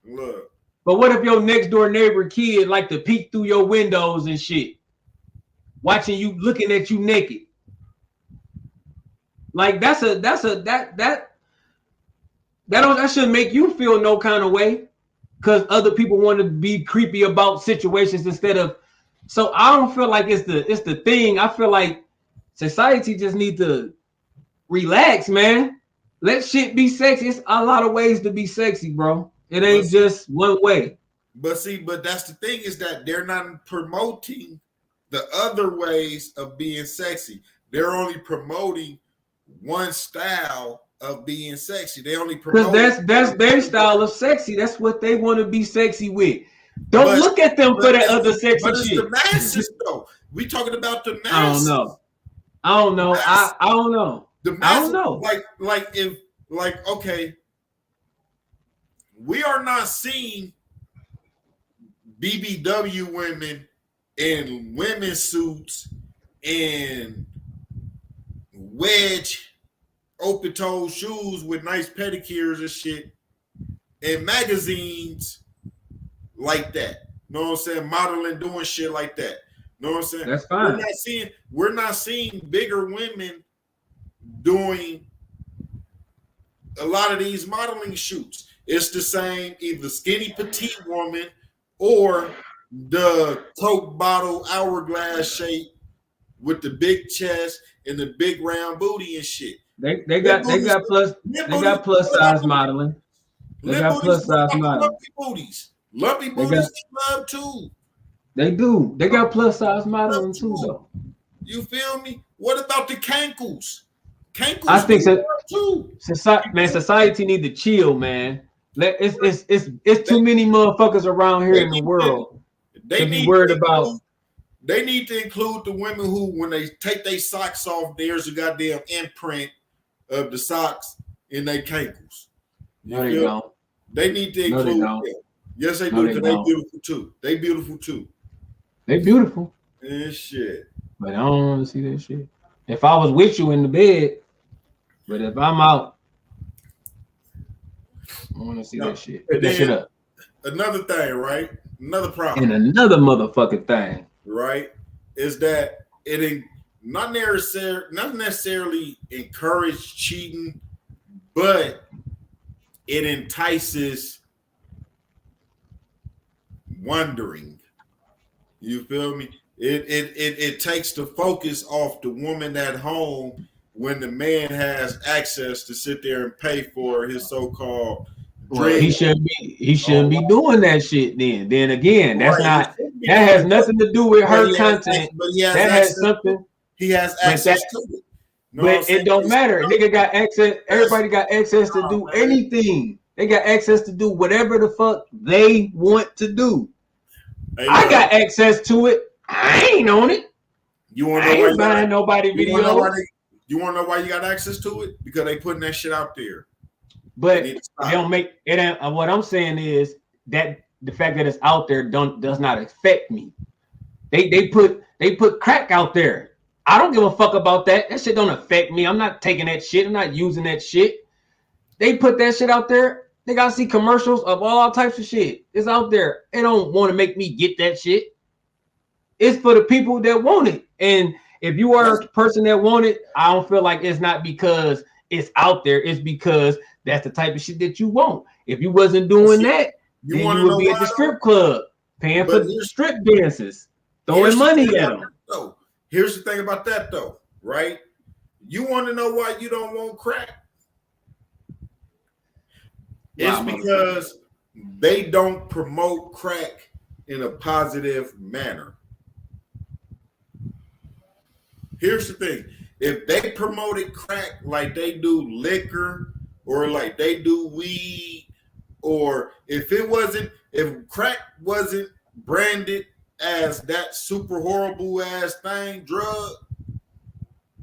Look. But what if your next door neighbor kid like to peek through your windows and shit, watching you, looking at you naked? Like that shouldn't make you feel no kind of way, because other people want to be creepy about situations instead of. So I don't feel like it's the thing. I feel like society just need to relax, man. Let shit be sexy. It's a lot of ways to be sexy, bro. It ain't just one way. But that's the thing, is that they're not promoting the other ways of being sexy. They're only promoting one style of being sexy. They only promote, because that's their style of sexy. That's what they want to be sexy with. Don't look at them for that other sexy but it's shit. the masses, though. We talking about the masses. I don't know. I don't know. The masses, I don't know. Okay, we are not seeing BBW women in women's suits and wedge open-toe shoes with nice pedicures and shit in magazines like that. You know what I'm saying? Modeling, doing shit like that. You know what I'm saying? That's fine. We're not seeing bigger women doing a lot of these modeling shoots. It's the same, either skinny petite woman or the Coke bottle hourglass shape with the big chest and the big round booty and shit. They got plus size modeling. They got plus size modeling. Lumpy booties love too. They do. They got plus size modeling too, though. You feel me? What about the cankles? Cankles, I think so too. Society need to chill, man. It's too many motherfuckers around here in the world. They be worried about. They need to include the women who, when they take their socks off, there's a goddamn imprint of the socks in their cankles. No, they don't. They need to include them. Yes, they do, because they beautiful too. They beautiful too. They beautiful. And shit. But I don't want to see that shit. If I was with you in the bed, But if I'm out, I want to see that shit. Put that shit up. Another thing, right? Another problem. And another motherfucking thing, right, is that it not necessarily encourage cheating, but it entices wondering. You feel me? It takes the focus off the woman at home when the man has access to sit there and pay for his so-called well, he shouldn't be doing that shit then. Then again, that's not that has nothing to do with her content. That has something. He has access to it. But it don't matter. Nigga got access. Everybody got access to do anything. They got access to do whatever the fuck they want to do. Hey, I got access to it. I ain't on it. You want to know why you buying nobody videos? You want to know why you got access to it? Because they putting that shit out there. But they don't make it. What I'm saying is that the fact that it's out there does not affect me. They put crack out there. I don't give a fuck about that. That shit don't affect me. I'm not taking that shit. I'm not using that shit. They put that shit out there. They gotta see commercials of all types of shit. It's out there. They don't want to make me get that shit. It's for the people that want it. And if you are a person that want it, I don't feel like it's not because it's out there. It's because that's the type of shit that you want. If you wasn't doing that, then you would be at the strip club paying for strip dances, throwing money at them. Here's the thing about that, though, right? You want to know why you don't want crack? It's because they don't promote crack in a positive manner. Here's the thing. If they promoted crack like they do liquor or like they do weed, or if crack wasn't branded as that super horrible ass thing, drug,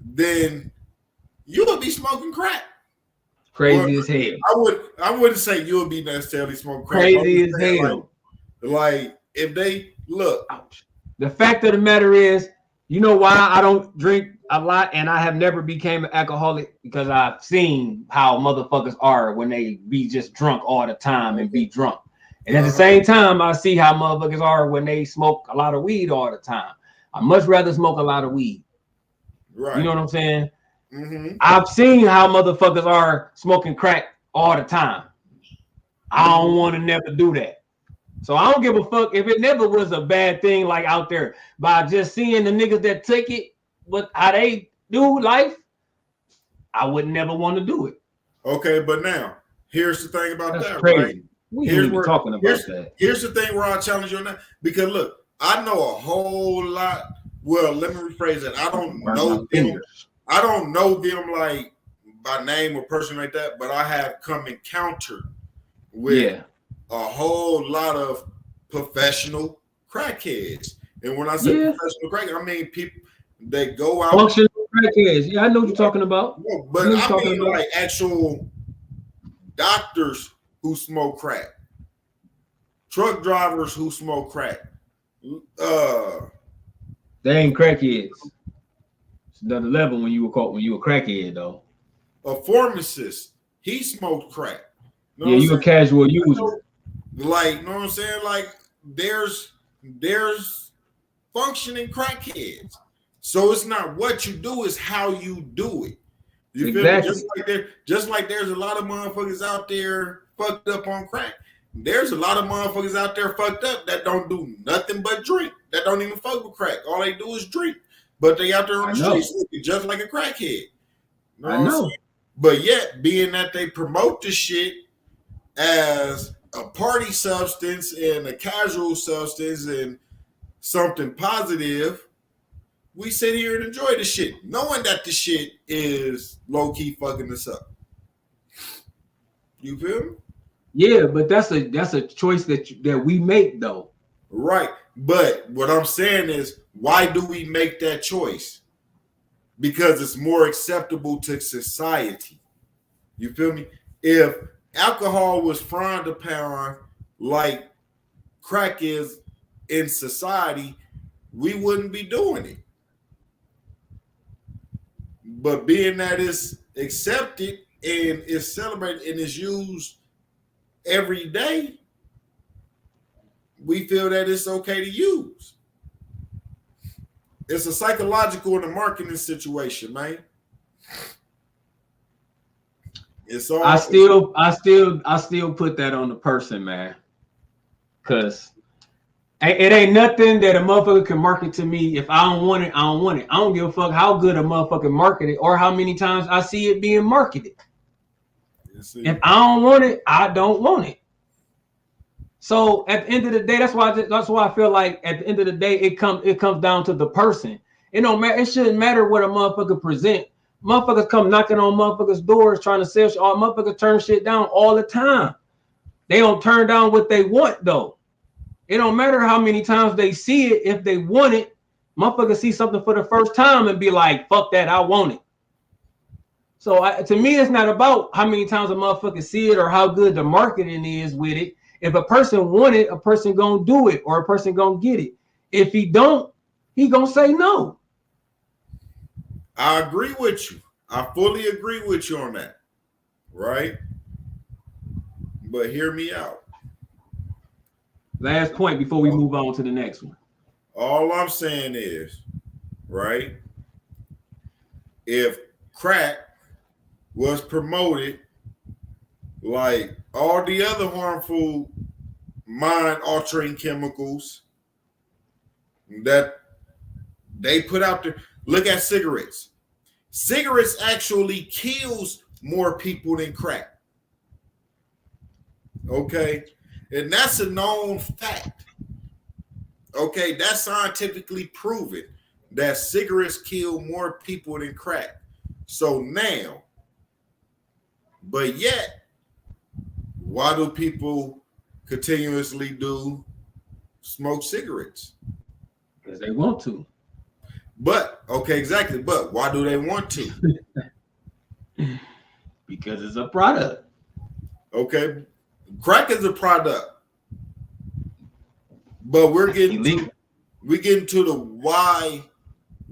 then you would be smoking crack. Crazy as hell. I wouldn't say you would be necessarily smoking crack. Crazy as hell. Like if they look. The fact of the matter is, you know why I don't drink a lot and I have never became an alcoholic? Because I've seen how motherfuckers are when they be just drunk all the time and be drunk. And at the same time, I see how motherfuckers are when they smoke a lot of weed all the time. I much rather smoke a lot of weed. Right. You know what I'm saying? Mm-hmm. I've seen how motherfuckers are smoking crack all the time. I don't want to never do that. So I don't give a fuck if it never was a bad thing like out there. By just seeing the niggas that take it, but how they do life, I would never want to do it. Okay, but now here's the thing about that, crazy. Right? We ain't even talking about that. Here's the thing where I challenge you on that. Because look, I know a whole lot. Well, let me rephrase that. I don't know them. I don't know them like by name or person like that, but I have come encounter with a whole lot of professional crackheads. And when I say professional crackheads, I mean people they go out. Functional crackheads. Yeah, I know what you're talking about. But I mean like actual doctors who smoke crack, truck drivers who smoke crack. They ain't crackheads. It's another level when you were a crackhead though. A pharmacist, he smoked crack. You a casual user. Like, you know what I'm saying? Like, there's functioning crackheads. So it's not what you do, it's how you do it. You exactly. Feel me? Just like there's a lot of motherfuckers out there fucked up on crack. There's a lot of motherfuckers out there fucked up that don't do nothing but drink. That don't even fuck with crack. All they do is drink. But they out there on the streets just like a crackhead. You know I know. But yet, being that they promote this shit as a party substance and a casual substance and something positive, we sit here and enjoy the shit, knowing that the shit is low-key fucking us up. You feel me? Yeah, but that's a choice that we make though. Right. But what I'm saying is, why do we make that choice? Because it's more acceptable to society. You feel me? If alcohol was frowned upon like crack is in society, we wouldn't be doing it. But being that it's accepted and is celebrated and is used every day, we feel that it's okay to use. It's a psychological and a marketing situation, man. It's all. I still put that on the person, man. Cause it ain't nothing that a motherfucker can market to me. If I don't want it, I don't want it. I don't give a fuck how good a motherfucker market it or how many times I see it being marketed. If I don't want it, I don't want it. So at the end of the day, that's why I feel like at the end of the day, it comes down to the person. It don't matter. It shouldn't matter what a motherfucker present. Motherfuckers come knocking on motherfuckers' doors trying to sell shit. All motherfuckers turn shit down all the time. They don't turn down what they want though. It don't matter how many times they see it. If they want it, motherfuckers see something for the first time and be like, fuck that, I want it. So to me, it's not about how many times a motherfucker see it or how good the marketing is with it. If a person want it, a person gonna do it or a person gonna get it. If he don't, he gonna say no. I agree with you. I fully agree with you on that. Right? But hear me out. Last point before we move on to the next one. All I'm saying is, right, if crack was promoted like all the other harmful mind-altering chemicals that they put out there, look at cigarettes. Cigarettes actually kills more people than crack. Okay? And that's a known fact. Okay, that's scientifically proven that cigarettes kill more people than crack. So now, but yet, why do people continuously smoke cigarettes? Because they want to. But, okay, exactly. But why do they want to? Because it's a product. Okay. Crack is a product, but we're getting to the why.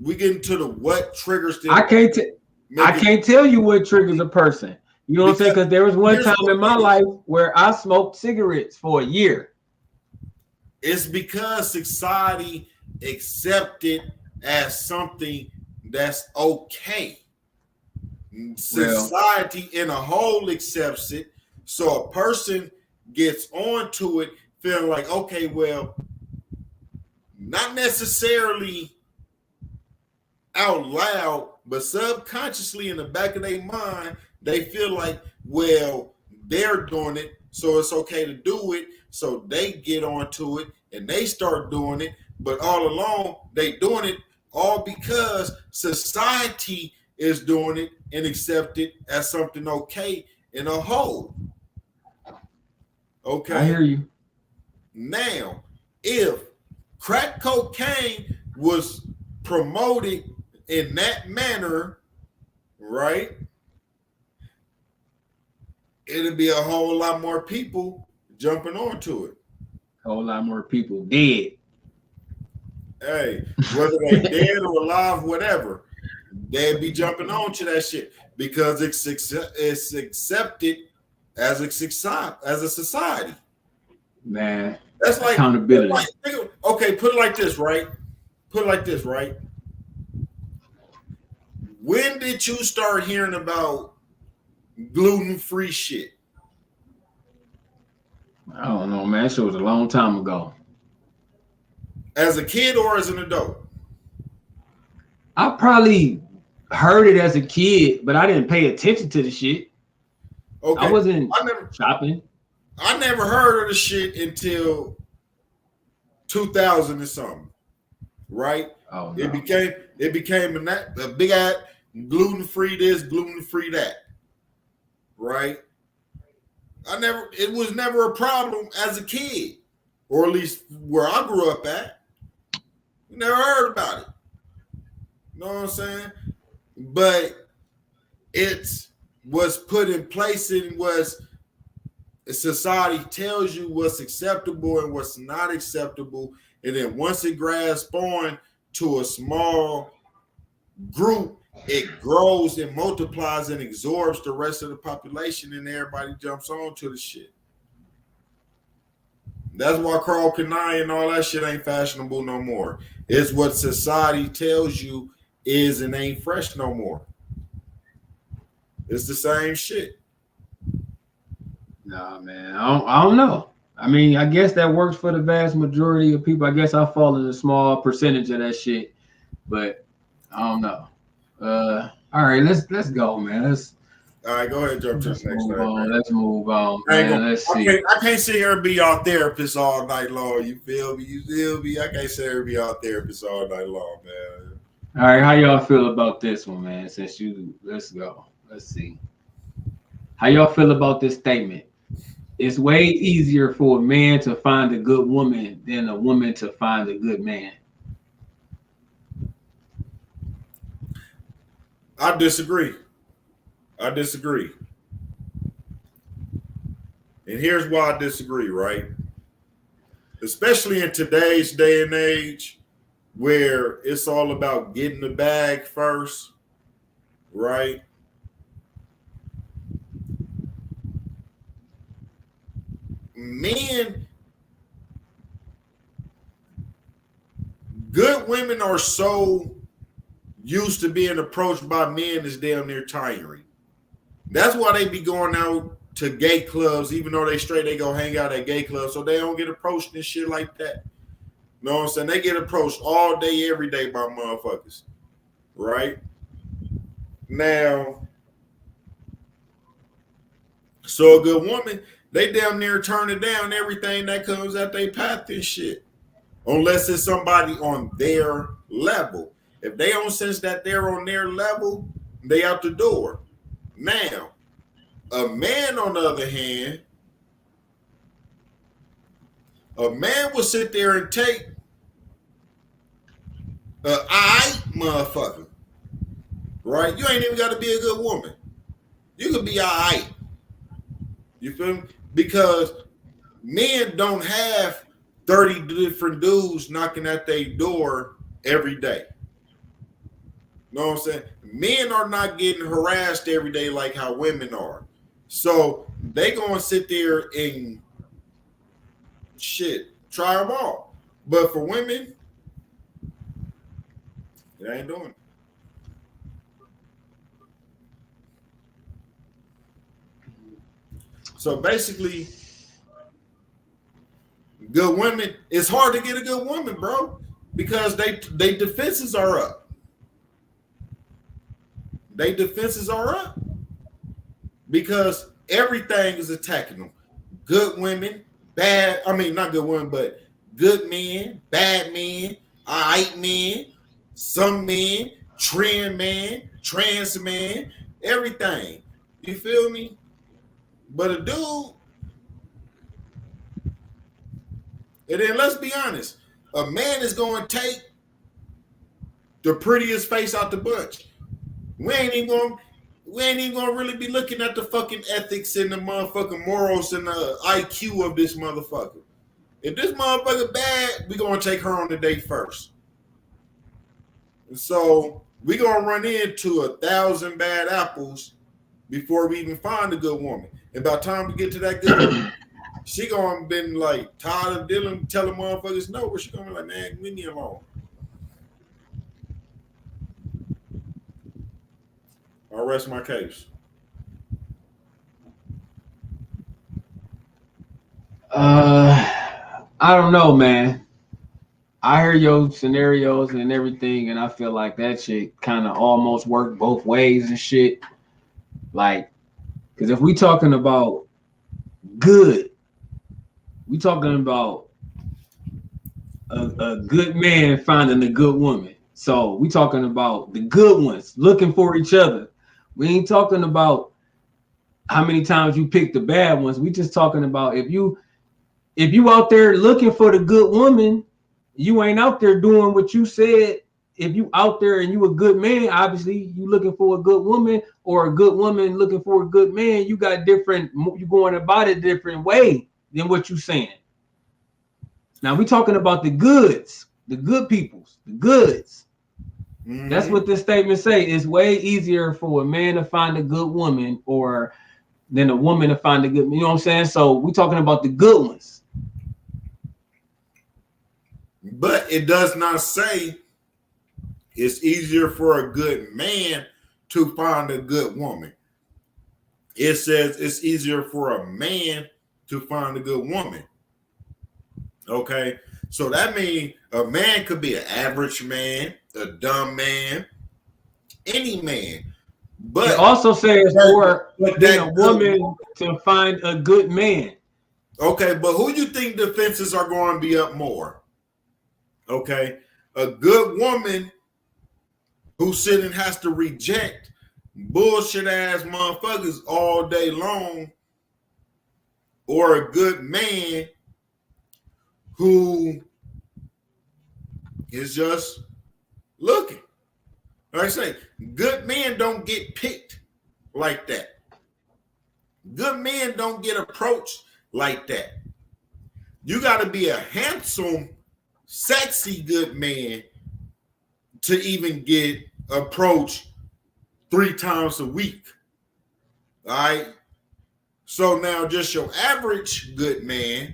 We get into the what triggers them. I can't tell you what triggers a person. You know what I'm saying? Because there was one time in my life where I smoked cigarettes for a year. It's because society accepted as something that's okay. Society in a whole accepts it. So a person gets onto it feeling like, okay, well, not necessarily out loud, but subconsciously in the back of their mind, they feel like, well, they're doing it, so it's okay to do it. So they get onto it and they start doing it. But all along, they doing it all because society is doing it and accept it as something okay in a whole. Okay. I hear you. Now, if crack cocaine was promoted in that manner, right, it'd be a whole lot more people jumping onto it. A whole lot more people dead. Hey, whether they're dead or alive, whatever, they'd be jumping onto that shit because it's accepted as a society. Man, that's like accountability. Okay, put it like this, right? When did you start hearing about gluten-free shit? I don't know, man. That shit was a long time ago. As a kid or as an adult? I probably heard it as a kid, but I didn't pay attention to the shit. Okay. I wasn't shopping. I never heard of the shit until 2000 or something, right? Oh, no. It became a big ass gluten-free this, gluten-free that, right? It was never a problem as a kid, or at least where I grew up at. You never heard about it. You know what I'm saying? But it was put in place and was society tells you what's acceptable and what's not acceptable. And then once it grasps on to a small group, it grows and multiplies and absorbs the rest of the population, and everybody jumps on to the shit. That's why Carl Kanai and all that shit ain't fashionable no more. It's what society tells you is and ain't fresh no more. It's the same shit. Nah, man, I don't know. I mean, I guess that works for the vast majority of people. I guess I fall in a small percentage of that shit, but I don't know. All right, let's go, man. All right, go ahead and jump to the next thing. Let's move on, man. Let's see. I can't sit here and be your therapist all night long. You feel me? I can't sit here and be your therapist all night long, man. All right, how y'all feel about this one, man? Let's go. Let's see. How y'all feel about this statement? It's way easier for a man to find a good woman than a woman to find a good man. I disagree. And here's why I disagree, right? Especially in today's day and age where it's all about getting the bag first, right? Men, good women are so used to being approached by men is damn near tiring. That's why they be going out to gay clubs, even though they straight, they go hang out at gay clubs, so they don't get approached and shit like that. You know what I'm saying? They get approached all day, every day by motherfuckers, right? Now, so a good woman, they damn near turn it down everything that comes at their path and shit, unless it's somebody on their level. If they don't sense that they're on their level, they out the door. Now, a man, on the other hand, a man will sit there and take an aight motherfucker, right? You ain't even got to be a good woman. You can be aight. You feel me? Because men don't have 30 different dudes knocking at their door every day. You know what I'm saying? Men are not getting harassed every day like how women are. So they gonna sit there and shit, try them all. But for women, it ain't doing it. So basically, good women, it's hard to get a good woman, bro, because they defenses are up. They defenses are up because everything is attacking them. Good women, bad, I mean, not good women, but good men, bad men, aight men, some men, trend man, trans man, everything. You feel me? But a dude, and then let's be honest, a man is going to take the prettiest face out the bunch. We ain't even gonna really be looking at the fucking ethics and the motherfucking morals and the IQ of this motherfucker. If this motherfucker bad, we gonna take her on the date first. And so we gonna run into 1,000 bad apples before we even find a good woman. And by the time we get to that good woman, she gonna been like tired of telling motherfuckers no, but she gonna be like, man, leave me alone. I'll rest my case. I don't know, man. I hear your scenarios and everything, and I feel like that shit kind of almost work both ways and shit. Like, because if we talking about good, we talking about a good man finding a good woman. So we talking about the good ones looking for each other. We ain't talking about how many times you pick the bad ones. We just talking about if you out there looking for the good woman, you ain't out there doing what you said. If you out there and you a good man, obviously you looking for a good woman, or a good woman looking for a good man. You got different. You going about it a different way than what you saying. Now we talking about the goods, the good peoples, the goods. That's what this statement say. It's way easier for a man to find a good woman or than a woman to find a good, you know what I'm saying? So we talking about the good ones. But it does not say it's easier for a good man to find a good woman. It says it's easier for a man to find a good woman. Okay, so that means a man could be an average man, a dumb man, any man. But it also says for than a woman to find a good man. Okay, but who you think the fences are going to be up more? Okay, a good woman who sitting has to reject bullshit ass motherfuckers all day long, or a good man who is just looking. Like I say, good men don't get picked like that. Good men don't get approached like that. You got to be a handsome, sexy good man to even get approached 3 times a week. All right. So now just your average good man,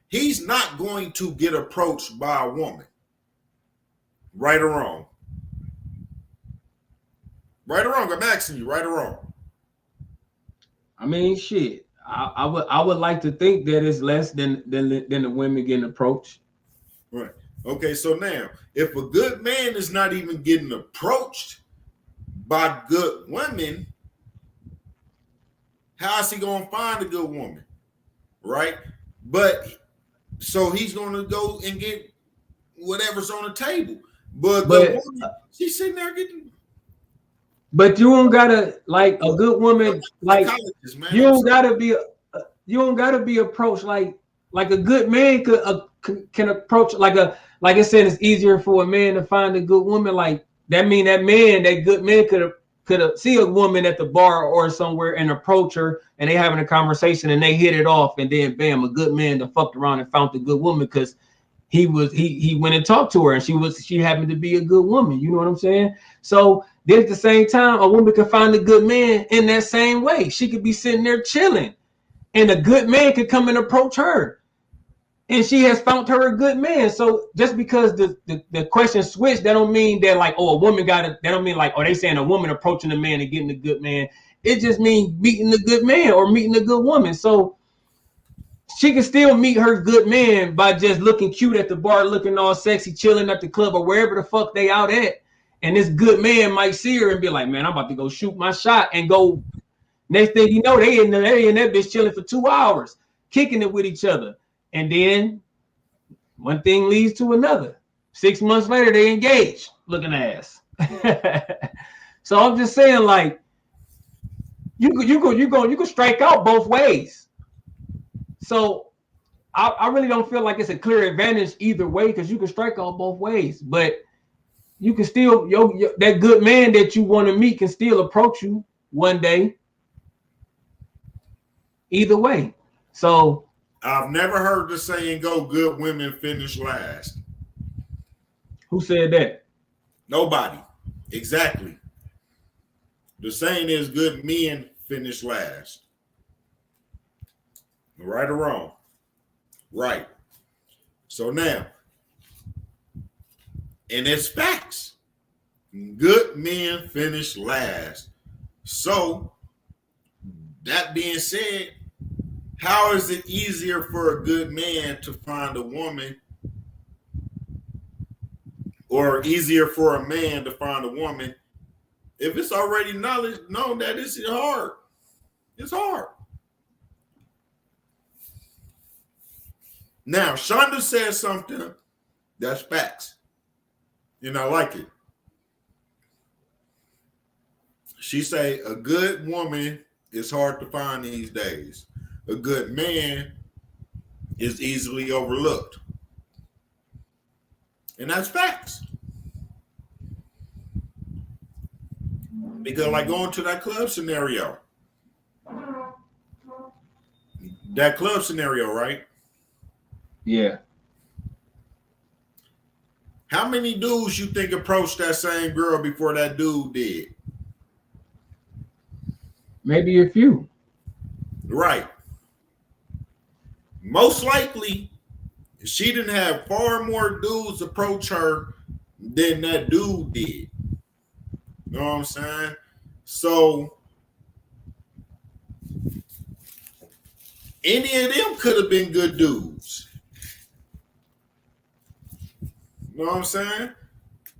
he's not going to get approached by a woman. Right or wrong? Right or wrong? I'm asking you, right or wrong? I mean, shit. I would like to think that it's less than the women getting approached. Right. Okay, so now if a good man is not even getting approached by good women, how is he gonna find a good woman? Right? But so he's gonna go and get whatever's on the table. But the woman, she's sitting there getting. But you don't gotta like a good woman. Like you don't gotta be approached like a good man can approach like it said it's easier for a man to find a good woman. Like that mean that good man could see a woman at the bar or somewhere and approach her and they having a conversation and they hit it off and then bam, a good man that fucked around and found a good woman because he went and talked to her and she happened to be a good woman. You know what I'm saying? So then at the same time, a woman could find a good man in that same way. She could be sitting there chilling and a good man could come and approach her. And she has found her a good man. So just because the question switched, that don't mean that like, oh, a woman got it. That don't mean like, oh, they saying a woman approaching a man and getting a good man. It just means meeting a good man or meeting a good woman. So she can still meet her good man by just looking cute at the bar, looking all sexy, chilling at the club or wherever the fuck they out at. And this good man might see her and be like, man, I'm about to go shoot my shot and go. Next thing you know, they in that bitch chilling for 2 hours, kicking it with each other. And then one thing leads to another. 6 months later, they engage, looking ass. So I'm just saying, like, you can strike out both ways. So I really don't feel like it's a clear advantage either way because you can strike out both ways. But you can still that good man that you want to meet can still approach you one day. Either way. So I've never heard the saying go good women finish last. Who said that? Nobody. Exactly. The saying is good men finish last. Right or wrong? Right. So now, and it's facts. Good men finish last. So that being said, how is it easier for a good man to find a woman or easier for a man to find a woman if it's already known that it's hard? It's hard. Now, Shonda said something that's facts, and I like it. She say a good woman is hard to find these days. A good man is easily overlooked. And that's facts. Because like going to that club scenario. That club scenario, right? Yeah. How many dudes you think approached that same girl before that dude did? Maybe a few. Right. Most likely, she didn't have far more dudes approach her than that dude did. You know what I'm saying? So any of them could have been good dudes. You know what I'm saying?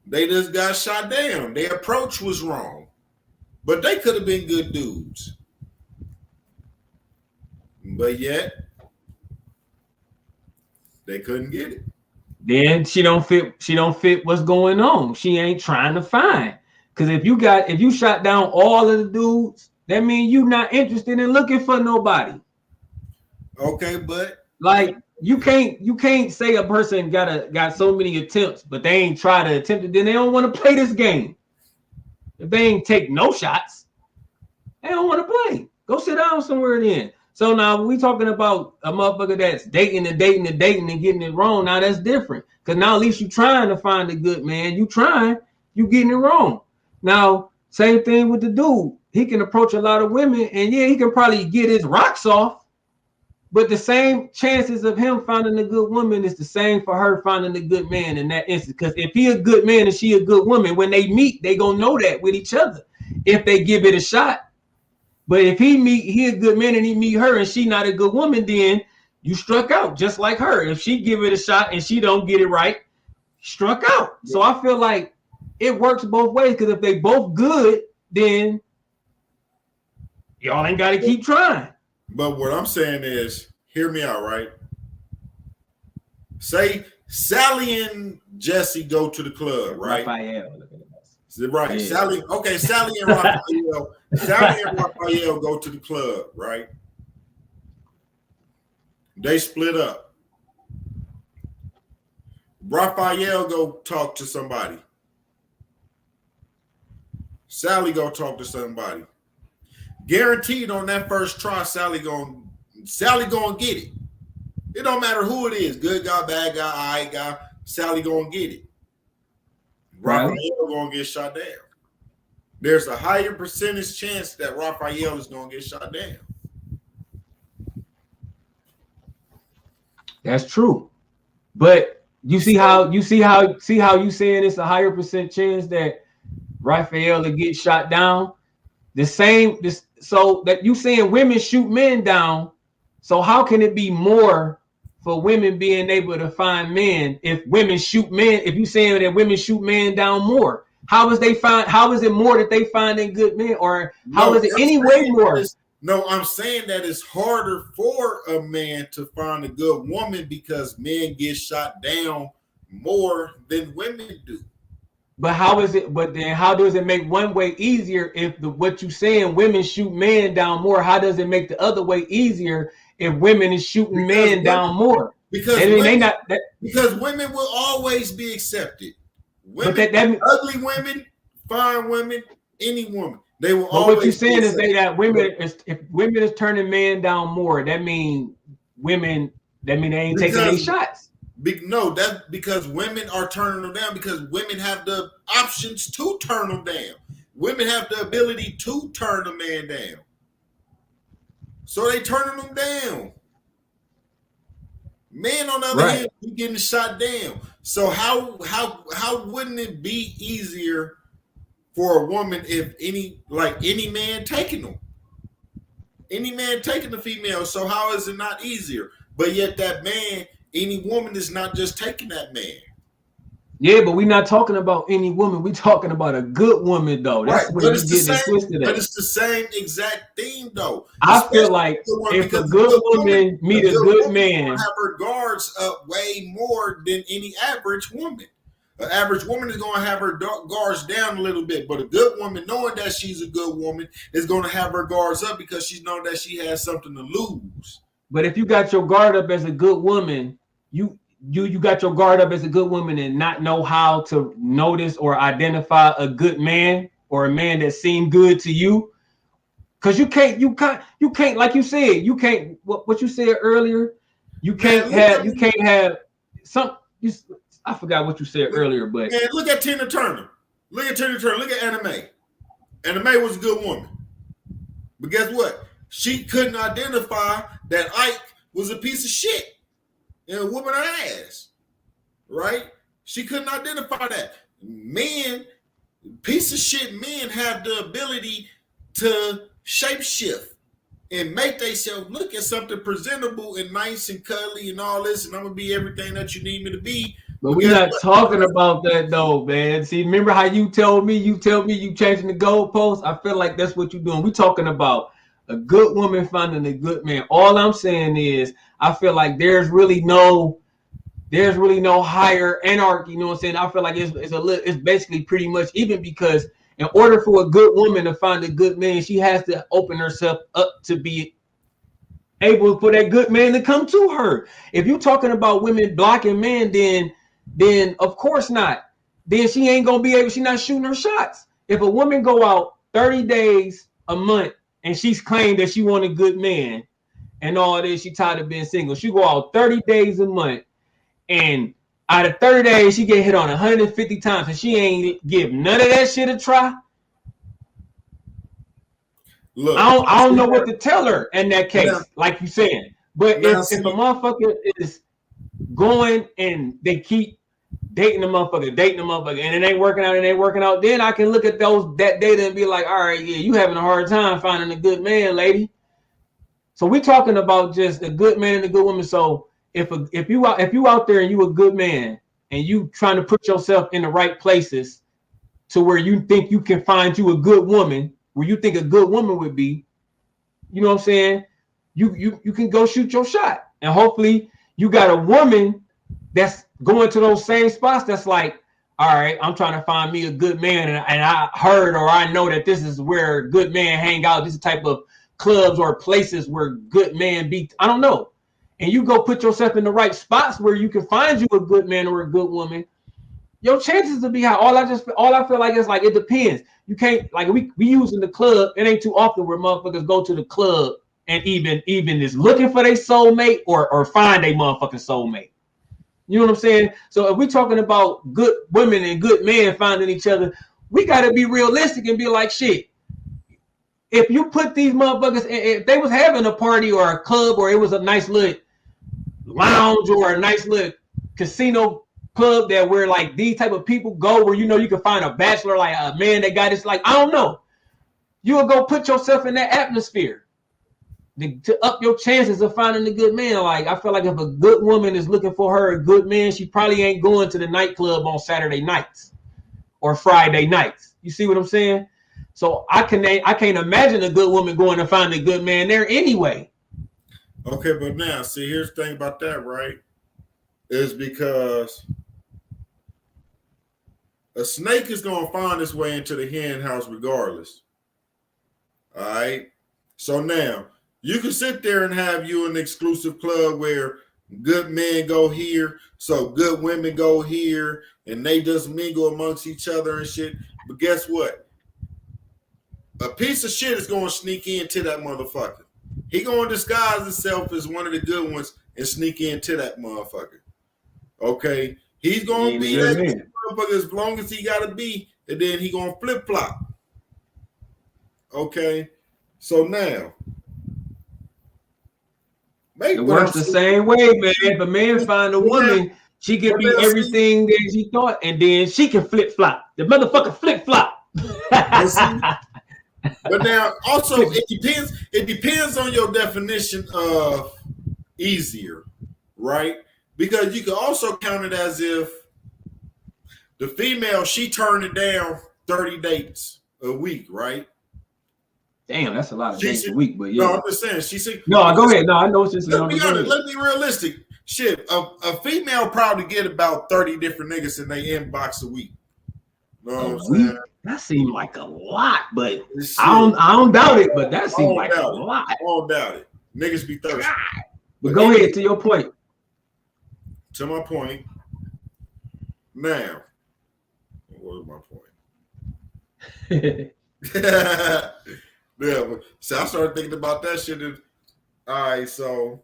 They just got shot down. Their approach was wrong. But they could have been good dudes. But yet, they couldn't get it. Then she don't fit what's going on. She ain't trying to find. Because if you shot down all of the dudes, that means you not interested in looking for nobody. Okay, but like you can't say a person got so many attempts, but they ain't try to attempt it, then they don't want to play this game. If they ain't take no shots, they don't want to play. Go sit down somewhere then. So now we talking about a motherfucker that's dating and getting it wrong. Now that's different. Because now at least you trying to find a good man. You trying, you getting it wrong. Now, same thing with the dude. He can approach a lot of women, and yeah, he can probably get his rocks off. But the same chances of him finding a good woman is the same for her finding a good man in that instance. Because if he a good man and she a good woman, when they meet, they gonna know that with each other if they give it a shot. But if he a good man and he meet her and she not a good woman, then you struck out just like her. If she give it a shot and she don't get it right, struck out. So I feel like it works both ways, because if they both good, then y'all ain't got to keep trying. But what I'm saying is, hear me out, right? Say Sally and Jesse go to the club, right? Raphael. Right. Yeah. Sally and Raphael. Sally and Raphael go to the club, right? They split up. Raphael go talk to somebody. Sally go talk to somebody. Guaranteed on that first try, Sally gonna get it. It don't matter who it is, good guy, bad guy, all right guy. Sally gonna get it. Raphael gonna get shot down. There's a higher percentage chance that Raphael is gonna get shot down. That's true, but you see how you saying it's a higher percent chance that Raphael will get shot down. So that you saying women shoot men down. So how can it be more for women being able to find men if women shoot men? If you saying that women shoot men down more, how is it more that they finding good men, or how is it any way more? I'm saying that it's harder for a man to find a good woman because men get shot down more than women do. But how is it? But then how does it make one way easier if what you saying women shoot men down more? How does it make the other way easier if women is shooting men down more? Because women will always be accepted. Women, ugly women, fine women, any woman, they will always. But what you're saying is that if women is turning men down more, that mean they ain't taking any shots. No, that's because women are turning them down, because women have the options to turn them down. Women have the ability to turn a man down. So they turning them down. Men, on the other hand, be getting shot down. So how wouldn't it be easier for a woman if any man taking them? Any man taking the female. So how is it not easier? But yet that man, any woman is not just taking that man. Yeah, but we're not talking about any woman. We're talking about a good woman, though. That's what you get it twisted at. But it's the same exact theme, though. I feel like if a good woman meet a good man, have her guards up way more than any average woman. An average woman is going to have her guards down a little bit, but a good woman, knowing that she's a good woman, is going to have her guards up because she's known that she has something to lose. But if you got your guard up as a good woman, you got your guard up as a good woman and not know how to notice or identify a good man or a man that seemed good to you, because you can't like you said, you can't what you said earlier, you can't have I forgot what you said earlier, but man, look at Tina Turner. Look at Anime. Anime was a good woman. But guess what? She couldn't identify that Ike was a piece of shit and whooping her ass. Right? She couldn't identify that. Men, piece of shit men have the ability to shapeshift and make themselves look at something presentable and nice and cuddly and all this, and I'm gonna be everything that you need me to be. But we're not talking about that though, man. See, remember how you told me you changing the goalposts? I feel like that's what you're doing. We're talking about a good woman finding a good man. All I'm saying is I feel like there's really no higher anarchy, you know what I'm saying? I feel like it's basically pretty much even, because in order for a good woman to find a good man, she has to open herself up to be able for that good man to come to her. If you're talking about women blocking men, then of course not. Then she ain't gonna be able, she's not shooting her shots. If a woman go out 30 days a month and she's claimed that she want a good man and all this, she tired of being single. She go out 30 days a month, and out of 30 days, she get hit on 150 times, and she ain't give none of that shit a try. Look, I don't know what to tell her in that case, like you saying. But if a motherfucker is going and they keep dating the motherfucker, and it ain't working out, then I can look at that data and be like, all right, yeah, you having a hard time finding a good man, lady. So we're talking about just a good man and a good woman. So if you out there and you a good man and you trying to put yourself in the right places to where you think you can find you a good woman, where you think a good woman would be, you know what I'm saying? You can go shoot your shot, and hopefully you got a woman that's going to those same spots that's like, all right, I'm trying to find me a good man, and I heard or I know that this is where good men hang out. This is the type of clubs or places where good men be. I don't know. And you go put yourself in the right spots where you can find you a good man or a good woman, your chances will be high. All I feel like is like it depends. You can't, like we use in the club. It ain't too often where motherfuckers go to the club and even is looking for their soulmate or find a motherfucking soulmate. You know what I'm saying? So if we're talking about good women and good men finding each other, we got to be realistic and be like, shit. If you put these motherfuckers, if they was having a party or a club, or it was a nice little lounge or a nice little casino club that where like these type of people go, where you know you can find a bachelor, like a man that got this, like, I don't know, you will go put yourself in that atmosphere to up your chances of finding a good man. Like, I feel like if a good woman is looking for her a good man, she probably ain't going to the nightclub on Saturday nights or Friday nights. You see what I'm saying? So I can't imagine a good woman going to find a good man there anyway. Okay, but now see, here's the thing about that, right? Is because a snake is going to find its way into the hen house regardless. All right. So now you can sit there and have you an exclusive club where good men go here, so good women go here, and they just mingle amongst each other and shit. But guess what? A piece of shit is going to sneak into that motherfucker. He going to disguise himself as one of the good ones and sneak into that motherfucker. Okay? He's going to be that motherfucker as long as he got to be, and then he going to flip-flop. Okay? So now, it works the same way, man. If a man find a woman, she can be everything that she thought, and then she can flip-flop. The motherfucker flip-flop. But now, also, it depends on your definition of easier, right? Because you can also count it as if the female, she turned it down 30 dates a week, right? Damn, that's a lot of dates a week, but yeah. No, I'm just saying. She said, no, go ahead. No, I know it's just. Let me be realistic. Shit, a female probably get about 30 different niggas in their inbox a week. You know what I'm saying? That seemed like a lot, but I don't doubt it. But that seemed like a lot. I don't doubt it. Niggas be thirsty. But go ahead to your point. To my point. Now, what was my point? Yeah, so I started thinking about that shit. All right, so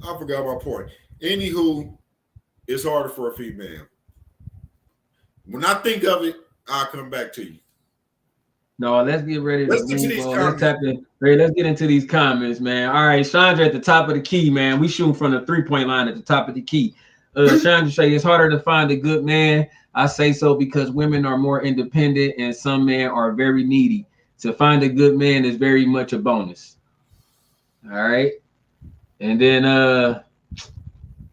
I forgot my point. Anywho, it's harder for a female. When I think of it, I'll come back to you. No, let's get ready to Let's get to move these on. comments. Let's get into these comments, man. All right, Chandra at the top of the key, man. We shooting from the 3-point line at the top of the key. Chandra say it's harder to find a good man. I say so because women are more independent and some men are very needy. To find a good man is very much a bonus. All right. And then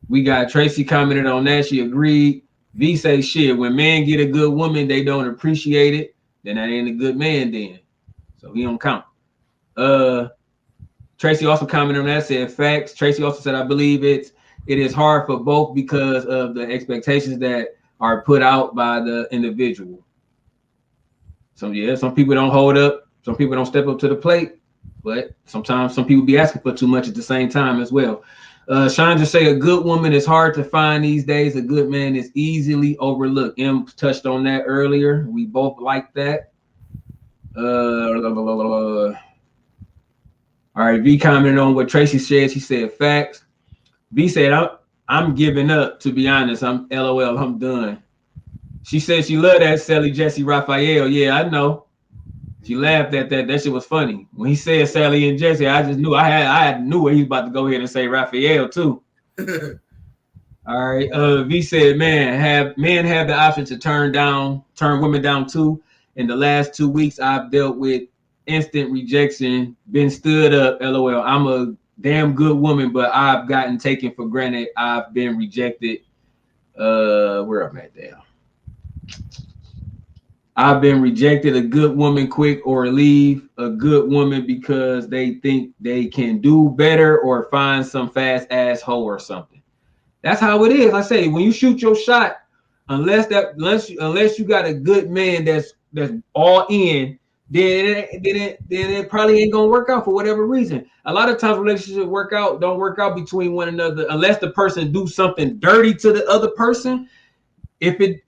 we got Tracy commented on that. She agreed. V say shit. When men get a good woman, they don't appreciate it. Then that ain't a good man then. So he don't count. Tracy also commented on that, said facts. Tracy also said, I believe it is hard for both because of the expectations that are put out by the individual. Some people don't hold up. Some people don't step up to the plate. But sometimes some people be asking for too much at the same time as well. Chandra say a good woman is hard to find these days. A good man is easily overlooked. M touched on that earlier. We both like that. All right, V commented on what Tracy said. She said facts. V said, I'm giving up, to be honest. I'm LOL, I'm done. She said she loved that Sally Jesse Raphael. Yeah, I know. She laughed at that. That shit was funny. When he said Sally and Jesse, I just knew I knew he was about to go ahead and say Raphael too. All right. V said, men have the option to turn women down too. In the last 2 weeks, I've dealt with instant rejection, been stood up. LOL. I'm a damn good woman, but I've gotten taken for granted. I've been rejected. Where I'm at now. I've been rejected. A good woman quit or leave. A good woman because they think they can do better or find some fast asshole or something. That's how it is. I say when you shoot your shot, unless you got a good man that's all in, then it probably ain't gonna work out for whatever reason. A lot of times relationships don't work out between one another unless the person do something dirty to the other person. If it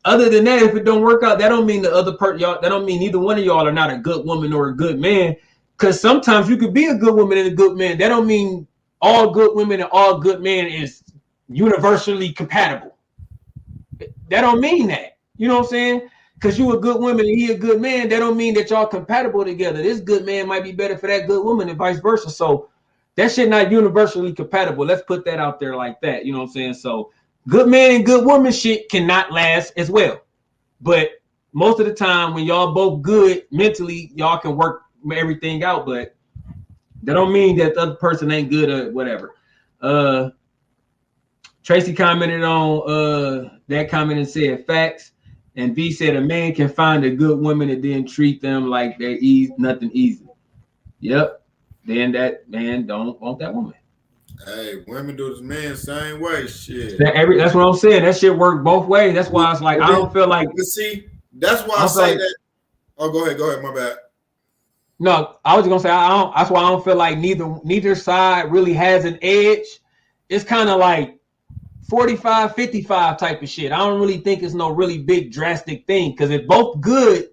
don't work out, that don't mean the other part y'all. That don't mean neither one of y'all are not a good woman or a good man. Because sometimes you could be a good woman and a good man. That don't mean all good women and all good men is universally compatible. That don't mean that. You know what I'm saying? Because you a good woman and he a good man, that don't mean that y'all compatible together. This good man might be better for that good woman and vice versa. So that shit not universally compatible. Let's put that out there like that. You know what I'm saying? So good man and good woman shit cannot last as well. But most of the time when y'all both good mentally, y'all can work everything out. But that don't mean that the other person ain't good or whatever. Tracy commented on that comment and said facts. And V said a man can find a good woman and then treat them like they're nothing easy. Yep. Then that man don't want that woman. Hey, women do this man same way. Shit. That's what I'm saying. That shit work both ways. That's why it's like I don't feel like. See, that's why I say that. Oh, go ahead. My bad. No, I was just gonna say that's why I don't feel like neither side really has an edge. It's kind of like 45-55 type of shit. I don't really think it's no really big drastic thing because if both good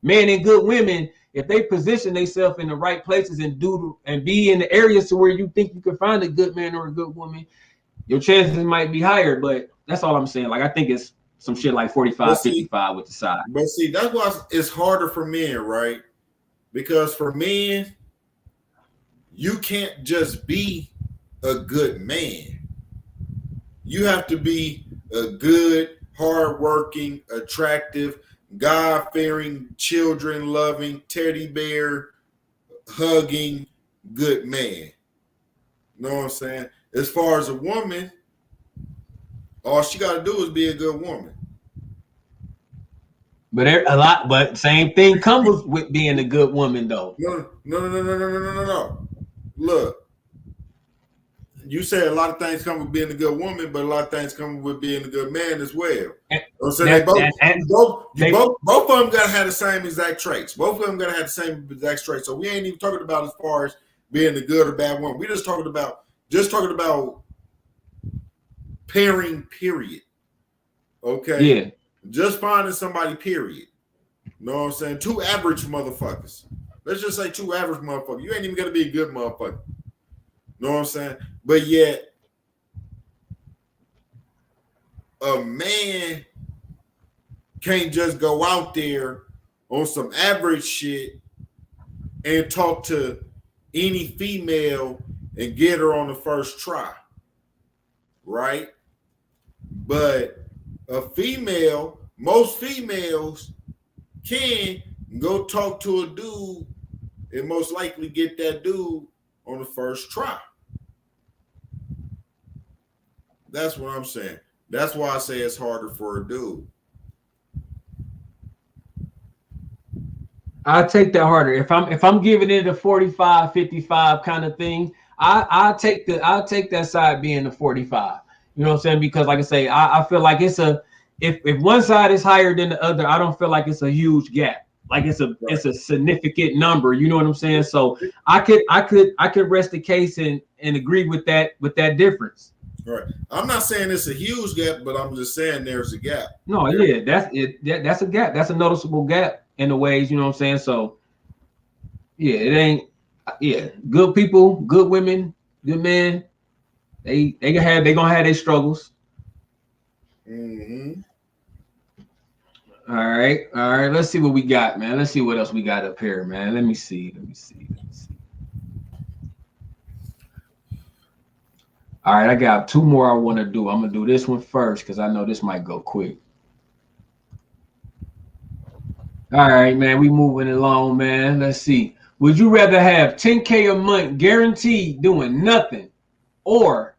men and good women, if they position themselves in the right places and be in the areas to where you think you can find a good man or a good woman, your chances might be higher. But that's all I'm saying. Like I think it's some shit like 45-55 with the side. But see, that's why it's harder for men, right? Because for men, you can't just be a good man. You have to be a good, hardworking, attractive, God-fearing, children-loving, teddy bear hugging good man. You know what I'm saying? As far as a woman, all she got to do is be a good woman. But same thing comes with being a good woman, though. No. Look. You said a lot of things come with being a good woman, but a lot of things come with being a good man as well. So both of them gotta have the same exact traits. Both of them gotta have the same exact traits. So we ain't even talking about as far as being a good or bad woman. We just talking about pairing, period. Okay. Yeah. Just finding somebody, period. You know what I'm saying? Two average motherfuckers. Let's just say two average motherfuckers. You ain't even gonna be a good motherfucker. Know what I'm saying? But yet, a man can't just go out there on some average shit and talk to any female and get her on the first try, right? But a female, most females can go talk to a dude and most likely get that dude on the first try. That's what I'm saying. That's why I say it's harder for a dude. I take that harder. If I'm giving it a 45, 55 kind of thing, I'll take that side being the 45. You know what I'm saying? Because like I say, I feel like it's a if one side is higher than the other, I don't feel like it's a huge gap. Like it's a significant number. You know what I'm saying? So I could rest the case and agree with that difference. Right. I'm not saying it's a huge gap, but I'm just saying there's a gap. No, yeah, that's it. That's a gap. That's a noticeable gap in the ways, you know what I'm saying? So yeah, it ain't good people, good women, good men. They gonna have their struggles. Mm-hmm. All right. Let's see what we got, man. Let's see what else we got up here, man. Let me see. All right, I got two more I want to do. I'm gonna do this one first because I know this might go quick. All right, man. We moving along, man. Let's see. Would you rather have 10K a month guaranteed doing nothing, or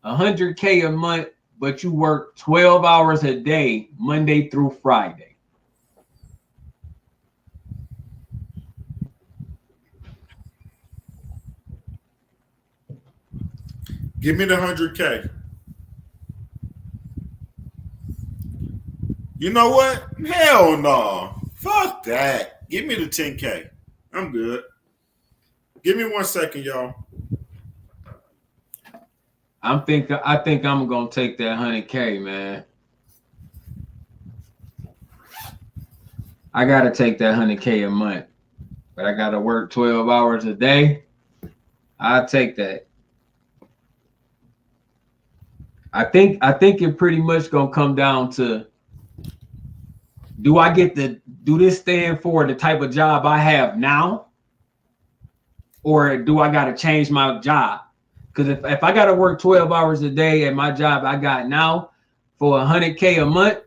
100K a month, but you work 12 hours a day, Monday through Friday? Give me the 100K. You know what? Hell no. Fuck that. Give me the 10K. I'm good. Give me 1 second, y'all. I think I'm gonna take that 100K, man. I gotta take that 100K a month, but I gotta work 12 hours a day. I'll take that. I think it pretty much gonna come down to, do I get to do this stand for the type of job I have now, or do I gotta change my job? Because if I gotta work 12 hours a day at my job I got now for 100K a month,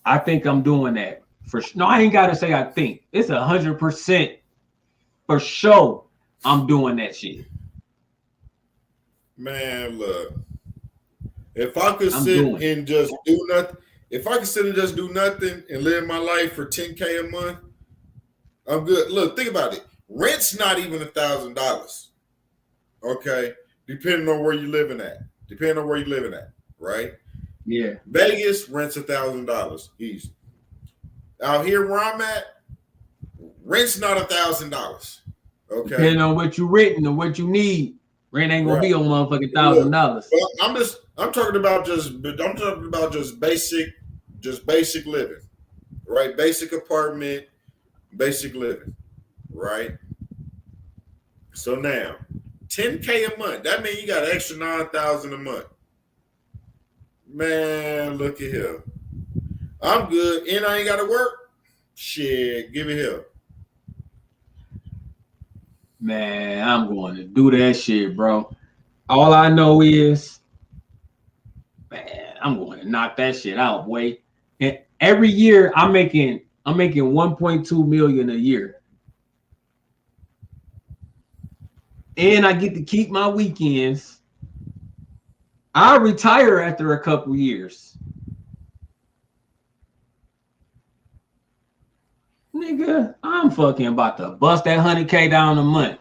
I think I'm doing that. No, I ain't gotta say I think. It's 100% for sure I'm doing that shit. Man, look. If I could sit and just do nothing, if I could sit and just do nothing and live my life for 10K a month, I'm good. Look, think about it. Rent's not even $1,000. Okay, depending on where you're living at. Right? Yeah. Vegas rents $1,000 easy. Out here where I'm at, rent's not $1,000. Okay. Depending on what you renting or what you need, rent ain't gonna be on motherfucking $1,000. I'm talking about just basic living, right? Basic apartment, basic living, right? So now, 10K a month. That means you got an extra $9,000 a month. Man, look at here. I'm good, and I ain't got to work. Shit, give it here. Man, I'm going to do that shit, bro. All I know is, man, I'm going to knock that shit out, boy. And every year I'm making 1.2 million a year. And I get to keep my weekends. I'll retire after a couple years. Nigga, I'm fucking about to bust that 100K down a month.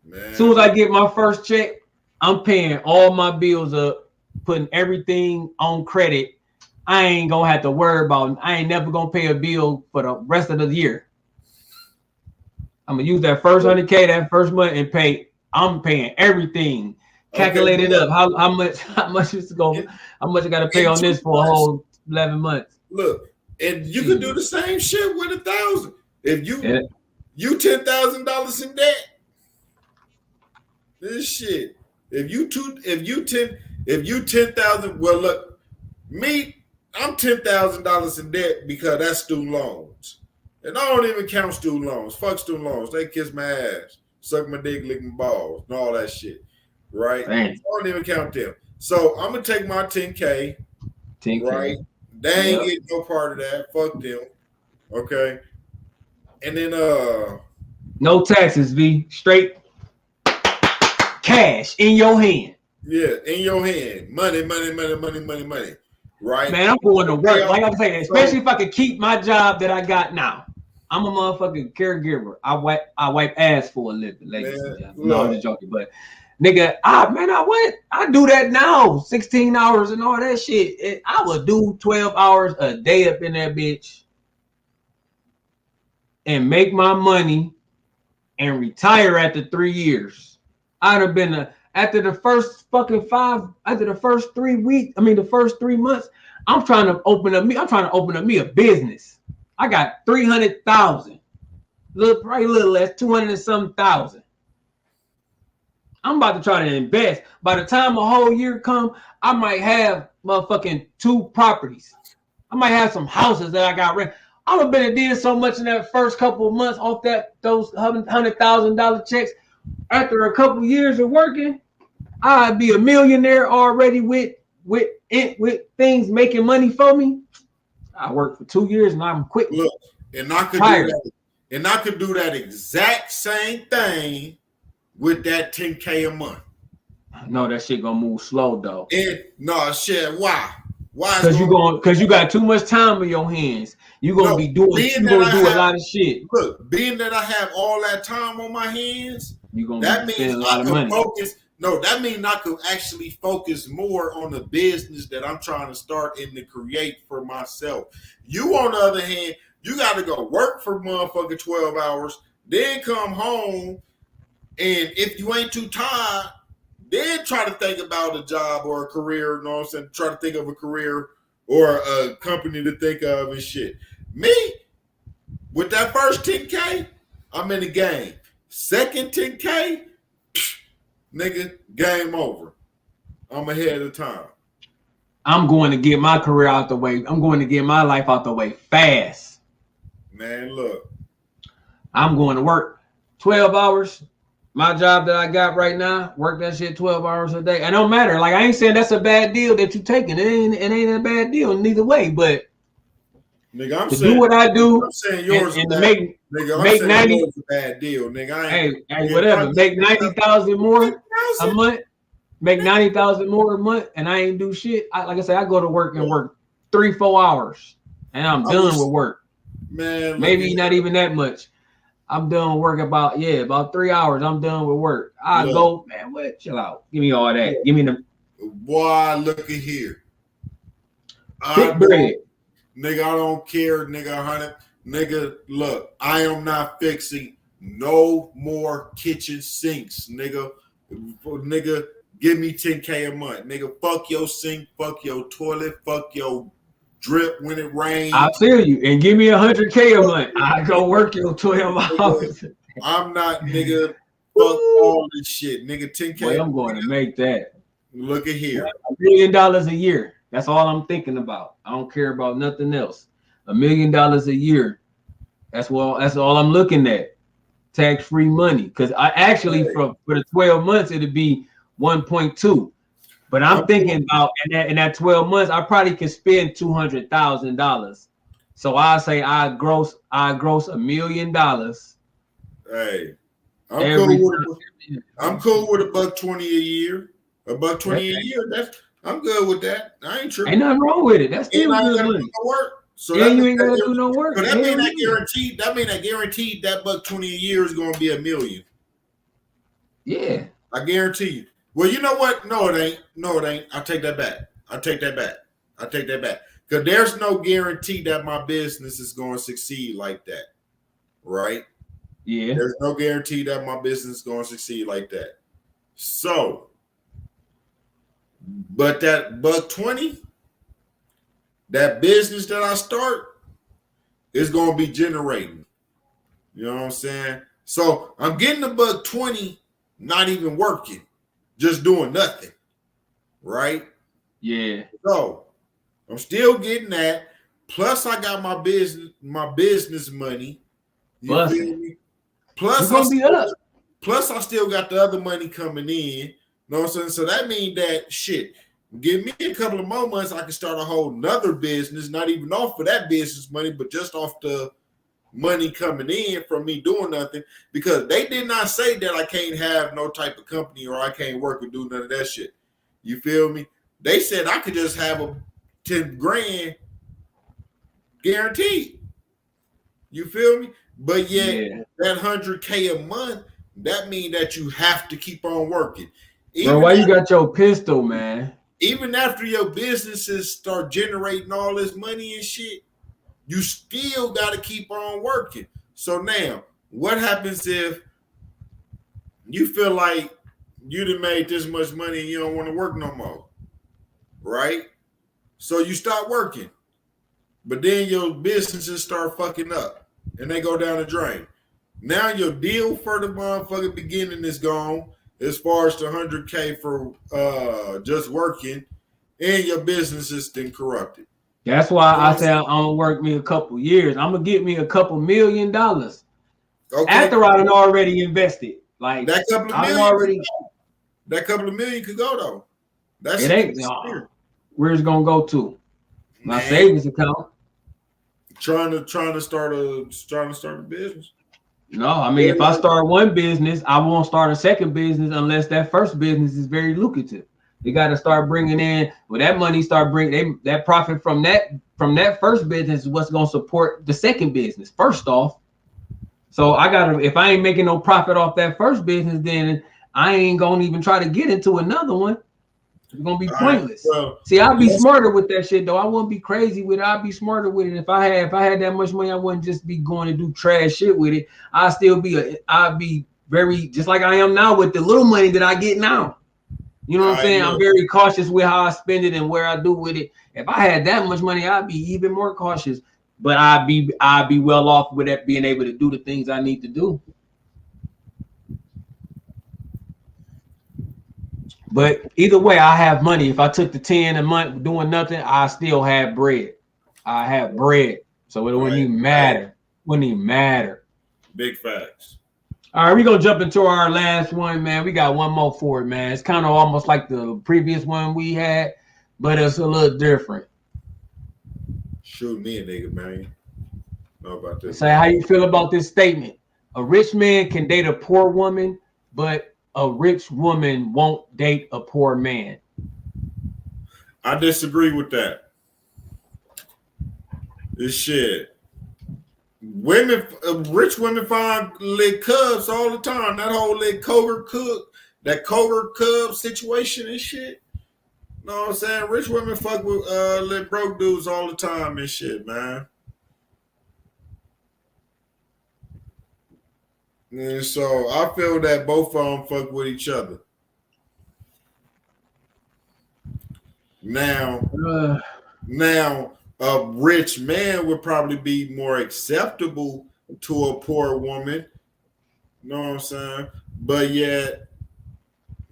Man. As soon as I get my first check, I'm paying all my bills up, putting everything on credit. I ain't gonna have to worry about, I ain't never gonna pay a bill for the rest of the year. I'm gonna use that first 100K that first month and I'm paying everything. Calculate it up. How much is going? How much I gotta pay on this for a whole 11 months? Look, and you can do the same shit with 1,000. If you $10,000 in debt, this shit. If you If you $10,000, well, look, me, I'm $10,000 in debt because that's student loans. And I don't even count student loans. Fuck student loans. They kiss my ass, suck my dick, lick my balls, and all that shit. Right? Dang. I don't even count them. So I'm gonna take my 10K. 10K. Right? They ain't getting no part of that. Fuck them. Okay. And then no taxes, V. Straight cash in your hand. Yeah, in your hand. Money, money, money, money, money, money. Right? Man, I'm going to work. Like I say, especially if I could keep my job that I got now. I'm a motherfucking caregiver. I wipe ass for a living, ladies and gentlemen. No, I'm just joking, but nigga, I do that now. 16 hours and all that shit. I would do 12 hours a day up in that bitch and make my money and retire after 3 years. I'd have been after the first 3 months, I'm trying to open up me a business. I got 300,000, probably a little less, 200 and some thousand. I'm about to try to invest. By the time a whole year come, I might have motherfucking 2 properties. I might have some houses that I got rent. I'm gonna been did so much in that first couple of months off those $100,000 checks. After a couple of years of working, I'd be a millionaire already with things making money for me. I worked for 2 years and I'm quitting. Look, and I could do that exact same thing with that 10K a month. No, that shit gonna move slow though. No shit. Why? Why? Because you got too much time in your hands. You're gonna do a lot of shit. Look, being that I have all that time on my hands, that means a lot of money. Focus. No, that means I could actually focus more on the business that I'm trying to start and to create for myself. You, on the other hand, you got to go work for motherfucking 12 hours, then come home, and if you ain't too tired, then try to think about a job or a career, you know what I'm saying? Try to think of a career or a company to think of and shit. Me, with that first 10K, I'm in the game. Second 10K, nigga, game over. I'm ahead of time. I'm going to get my career out the way. I'm going to get my life out the way fast. Man, look. I'm going to work 12 hours. My job that I got right now, work that shit 12 hours a day. It don't matter. Like, I ain't saying that's a bad deal that you taking. It ain't a bad deal neither way. But nigga, I'm to saying, do what I do, I'm saying yours and is to make 90, yours a bad deal, nigga. Hey, whatever. Make 90,000 more a month. Make 90,000 more a month, and I ain't do shit. Like I said, I go to work and work 3-4 hours, and I'm done with work. Man, maybe not even that much. I'm done with work about 3 hours. I'm done with work. I go, man, what? Chill out. Give me all that. Give me the boy. Look at here. bread. Nigga, I don't care, nigga. 100. Nigga, look, I am not fixing no more kitchen sinks, nigga. Nigga, give me 10K a month, nigga. Fuck your sink, fuck your toilet, fuck your drip when it rains. I feel you, and give me 100K a month. I go work your 12 hours. I'm not, nigga. Fuck all this shit, nigga. 10K. Boy, I'm going to make that. Look at here. $1 million a year. That's all I'm thinking about. I don't care about nothing else. $1 million a year. That's all I'm looking at. Tax-free money. Because I actually for the 12 months it'd be 1.2. But I'm thinking about in that 12 months, I probably could spend $200,000. So I say I gross $1 million. Hey, I'm cool with $120 a year. $120 a year. I'm good with that. I ain't tripping. Ain't nothing wrong with it. That's still good money. So you ain't gotta do no work. So that mean I guaranteed that $120 a year is gonna be $1 million. Yeah. I guarantee you. Well, you know what? No, it ain't. I take that back. Because there's no guarantee that my business is going to succeed like that. Right? Yeah. There's no guarantee that my business is going to succeed like that. So, but that $120, that business that I start is going to be generating. You know what I'm saying? So I'm getting the $120, not even working. Just doing nothing, right? Yeah. So I'm still getting that. Plus, I got my business money. You feel me? You're gonna be up. Plus, I still got the other money coming in. Know what I'm saying? So that means that shit. Give me a couple of more months, I can start a whole nother business, not even off of that business money, but just off the money coming in from me doing nothing. Because they did not say that I can't have no type of company or I can't work and do none of that shit. You feel me? They said I could just have a 10 grand guaranteed. You feel me? But yet that 100K a month, that means that you have to keep on working. Bro, why you got your pistol, man? Even after your businesses start generating all this money and shit, you still got to keep on working. So now, what happens if you feel like you done made this much money and you don't want to work no more, right? So you stop working, but then your businesses start fucking up and they go down the drain. Now your deal for the motherfucking beginning is gone as far as the 100K for just working, and your business is then corrupted. That's why I say I'm gonna work me a couple years. I'm gonna get me a couple $1 million after I done already invested. Like that couple of million, that couple of million could go though. That's it ain't. Where's it gonna go to? My savings account. Trying to start a business. No, I mean, if I start one business, I won't start a second business unless that first business is very lucrative. They got to start bringing in, well, that money start bringing that profit from that first business is what's going to support the second business first off. So I gotta, if I ain't making no profit off that first business, then I ain't gonna even try to get into another one. It's gonna be pointless. Well, see, I'd be smarter with that shit though. I wouldn't be crazy with it. I'd be smarter with it. If I had that much money, I wouldn't just be going to do trash shit with it. I'd be very just like I am now with the little money that I get now. You know what I'm saying? I'm very cautious with how I spend it and where I do with it. If I had that much money, I'd be even more cautious. But I'd be well off with that, being able to do the things I need to do. But either way, I have money. If I took the 10 a month doing nothing, I still have bread. I have bread. So it wouldn't even matter. Wouldn't even matter. Big facts. All right, we're going to jump into our last one, man. We got one more for it, man. It's kind of almost like the previous one we had, but it's a little different. Shoot me a nigga, man. Know about this. Say, how you feel about this statement? A rich man can date a poor woman, but a rich woman won't date a poor man. I disagree with that. This shit. Rich women find lit cubs all the time. That whole lit Cougar cub situation and shit. You know what I'm saying? Rich women fuck with lit broke dudes all the time and shit, man. And so I feel that both of them fuck with each other. Now, a rich man would probably be more acceptable to a poor woman. You know what I'm saying? But yet,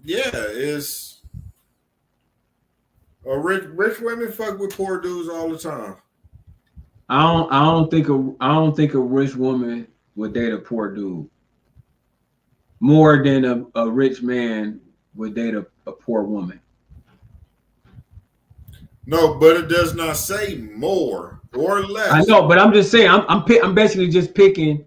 it's a rich women fuck with poor dudes all the time. I don't think a rich woman would date a poor dude more than a rich man would date a poor woman. No, but it does not say more or less. I know, but I'm just saying. I'm basically just picking.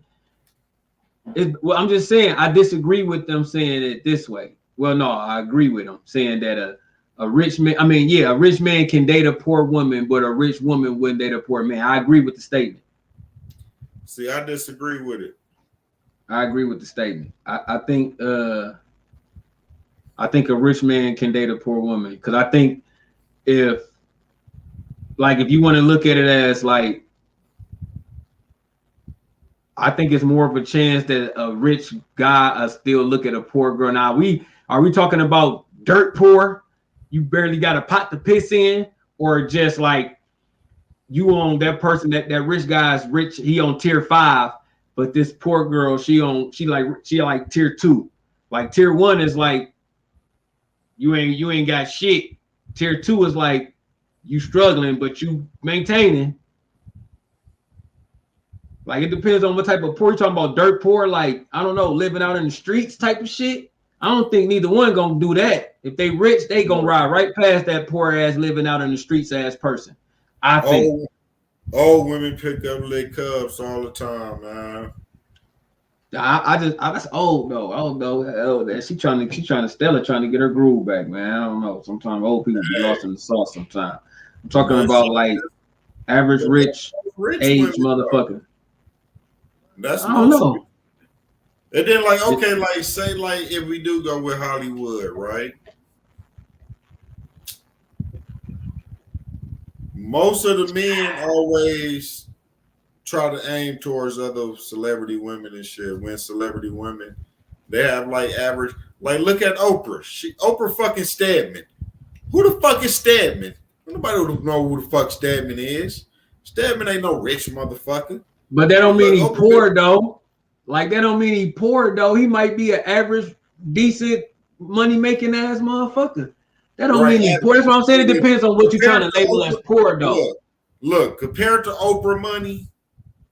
Well, I'm just saying I disagree with them saying it this way. Well, no, I agree with them saying that a rich man. I mean, yeah, a rich man can date a poor woman, but a rich woman wouldn't date a poor man. I agree with the statement. See, I disagree with it. I agree with the statement. I think a rich man can date a poor woman because I think if you want to look at it as like, I think it's more of a chance that a rich guy still look at a poor girl. Now, are we talking about dirt poor? You barely got a pot to piss in, or just like you on that person that rich guy's rich, he on tier 5, but this poor girl, she like tier 2. Like tier 1 is like you ain't got shit, Tier 2 is like you struggling, but you maintaining. Like it depends on what type of poor you're talking about. Dirt poor, like I don't know, living out in the streets type of shit. I don't think neither one gonna do that. If they rich, they gonna ride right past that poor ass living out in the streets ass person. I think. Old women pick up their cups all the time, man. That's old though. I don't know. She trying to Stella trying to get her groove back, man. I don't know. Sometimes old people be lost in the sauce. Sometimes I'm talking about like average rich age motherfucker. That's I don't know. And then like okay, like say like if we do go with Hollywood, right? Most of the men always try to aim towards other celebrity women and shit. When celebrity women, they have like average. Like look at Oprah. Oprah fucking Stedman. Who the fuck is Stedman? Nobody don't know who the fuck Stedman is. Stedman ain't no rich motherfucker. But that don't mean he's poor though. Like that don't mean he poor though. He might be an average, decent, money making ass motherfucker. That don't mean he's poor. That's what I'm saying. It depends on what you're trying to label as poor though. Look, compared to Oprah money,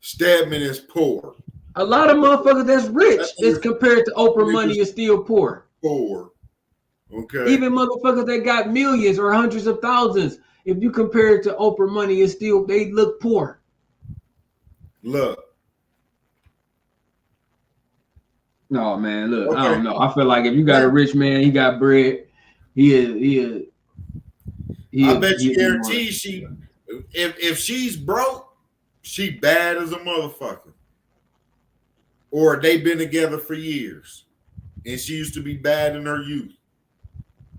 Stedman is poor. A lot of motherfuckers that's rich is compared to Oprah money is still poor. Poor. Okay. Even motherfuckers that got millions or hundreds of thousands, if you compare it to Oprah money, it's still they look poor. Look. No, man, look, okay. I don't know. I feel like if you got a rich man, he got bread, he I bet you guarantee she if she's broke, she bad as a motherfucker. Or they've been together for years. And she used to be bad in her youth.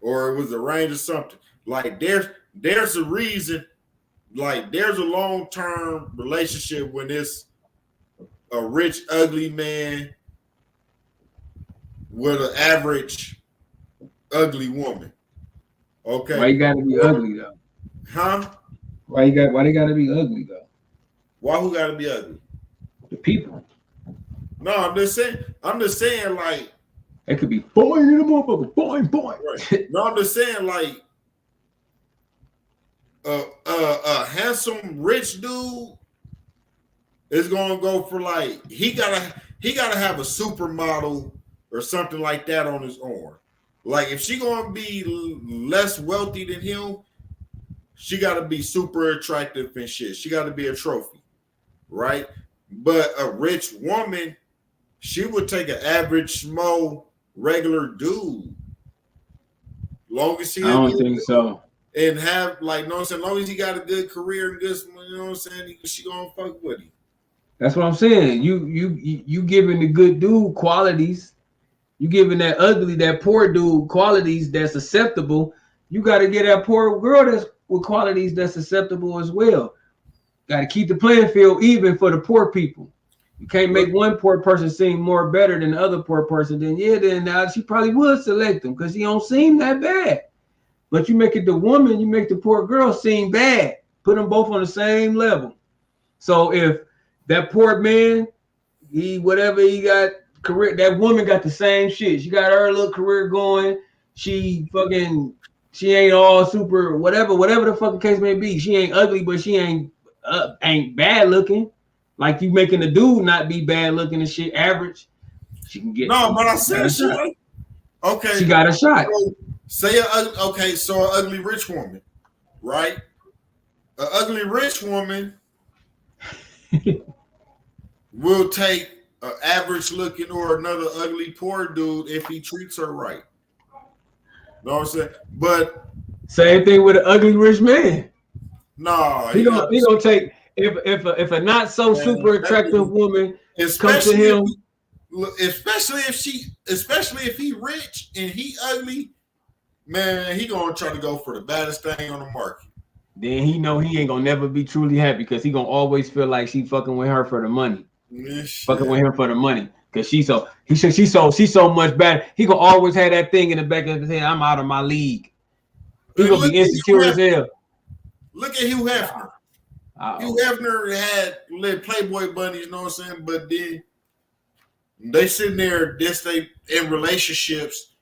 Or it was arranged or something. Like there's a reason, like there's a long-term relationship when it's a rich, ugly man with an average ugly woman. Okay. Why you gotta be ugly though? Huh? Why they gotta be ugly though? Why who gotta be ugly? The people. No, I'm just saying like it could be boy in the motherfucker, boy. Right. No, I'm just saying like a handsome rich dude is gonna go for like he gotta have a supermodel or something like that on his arm. Like if she gonna be less wealthy than him, she gotta be super attractive and shit. She gotta be a trophy, right? But a rich woman, she would take an average, small, regular dude. Long as he I don't think so. And have like, you know what I'm saying? Long as he got a good career and good, you know what I'm saying? She gonna fuck with him. That's what I'm saying. You giving the good dude qualities. You giving that ugly, that poor dude qualities that's acceptable. You got to get that poor girl that's with qualities that's acceptable as well. Got to keep the playing field even for the poor people. You can't make one poor person seem more better than the other poor person. Then now she probably would select them because he don't seem that bad. But you make it the woman, you make the poor girl seem bad. Put them both on the same level. So if that poor man, whatever he got career, that woman got the same shit. She got her little career going. She ain't all super whatever the fucking case may be. She ain't ugly, but she ain't bad looking. Like you making the dude not be bad looking and shit, average. She can get no, but I said she okay. She got a shot. So, so an ugly rich woman, right? An ugly rich woman will take an average looking or another ugly poor dude if he treats her right. Know what I'm saying? But same thing with an ugly rich man. No, he gonna take if a not so super attractive woman comes to him, especially if he rich and he ugly, man, he gonna try to go for the baddest thing on the market. Then he know he ain't gonna never be truly happy because he gonna always feel like she fucking with her for the money. Fucking with him for the money. Cause she's so much better. He gonna always have that thing in the back of his head. I'm out of my league. He gonna be insecure as hell. Look at Hugh Hefner. Hugh Hefner had Playboy bunnies, you know what I'm saying? But then they sitting there, they in relationships.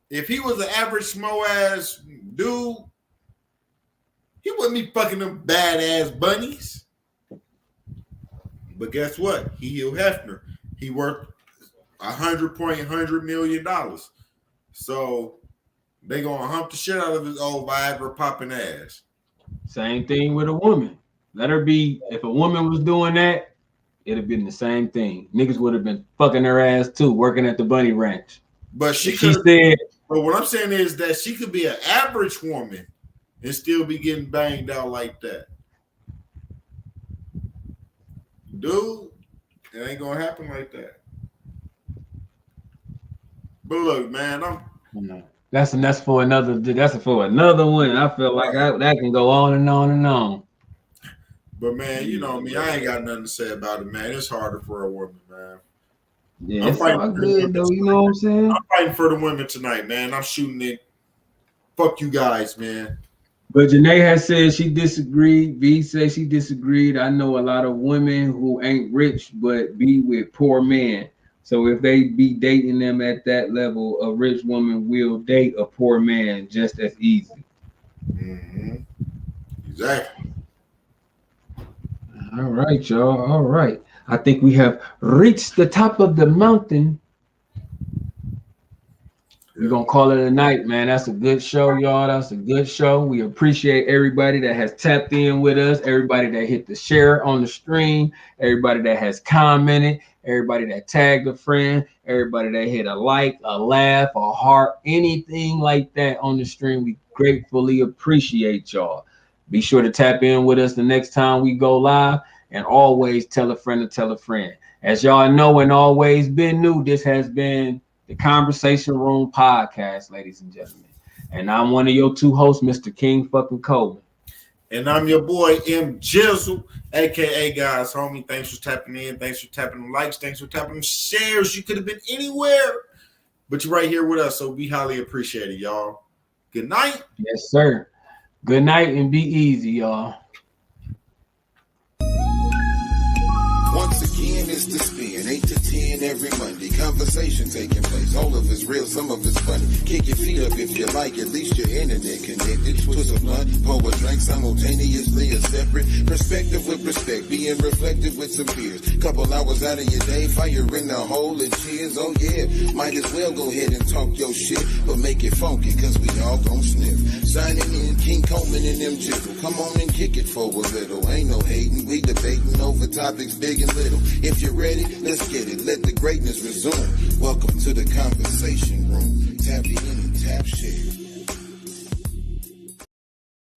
If he was an average small ass dude, He wouldn't be fucking them badass bunnies. But guess what? He Hugh Hefner. He worth $100 million. So they gonna hump the shit out of his old Viagra popping ass. Same thing with a woman. Let her be. If a woman was doing that, it'd have been the same thing. Niggas would have been fucking her ass too, working at the bunny ranch. But she said. But what I'm saying is that she could be an average woman and still be getting banged out like that. Dude, it ain't gonna happen like that. But look, man, That's for another one. I feel like that can go on and on and on. But man, you know me, I ain't got nothing to say about it, man. It's harder for a woman, man. Yeah, it's all good though. You know what I'm saying? I'm fighting for the women tonight, man. I'm shooting it. Fuck you guys, man. But Janae has said she disagreed. V says she disagreed. I know a lot of women who ain't rich but be with poor men. So if they be dating them at that level, a rich woman will date a poor man just as easy. Mm-hmm. Exactly. All right, y'all. All right. I think we have reached the top of the mountain. We're going to call it a night, man. That's a good show, y'all. That's a good show. We appreciate everybody that has tapped in with us, everybody that hit the share on the stream, everybody that has commented, everybody that tagged a friend, everybody that hit a like, a laugh, a heart, anything like that on the stream. We gratefully appreciate y'all. Be sure to tap in with us the next time we go live, and always tell a friend to tell a friend. As y'all know and always been new, this has been the Conversation Room Podcast, ladies and gentlemen. And I'm one of your two hosts, Mr. King fucking Coleman. And I'm your boy, M. Gizzle, a.k.a. Guys Homie. Thanks for tapping in. Thanks for tapping them likes. Thanks for tapping them shares. You could have been anywhere, but you're right here with us, so we highly appreciate it, y'all. Good night. Yes, sir. Good night and be easy, y'all. Once again, it's the spin, 8 to 10 every Monday. Conversation taking place. All of it's real, some of it's funny. Kick your feet up if you like, at least your internet connected. Twist a blunt, pour a drink simultaneously, a separate perspective with respect. Being reflective with some fears. Couple hours out of your day, fire in the hole and cheers. Oh yeah, might as well go ahead and talk your shit, but make it funky, cause we all gon' sniff. Signing in, King Coleman and them Gizzle. Come on and kick it for a little. Ain't no hating, we debating over topics big and little. If you're ready, let's get it. Let the greatness resume. Welcome to the Conversation Room. Tap in and tap share.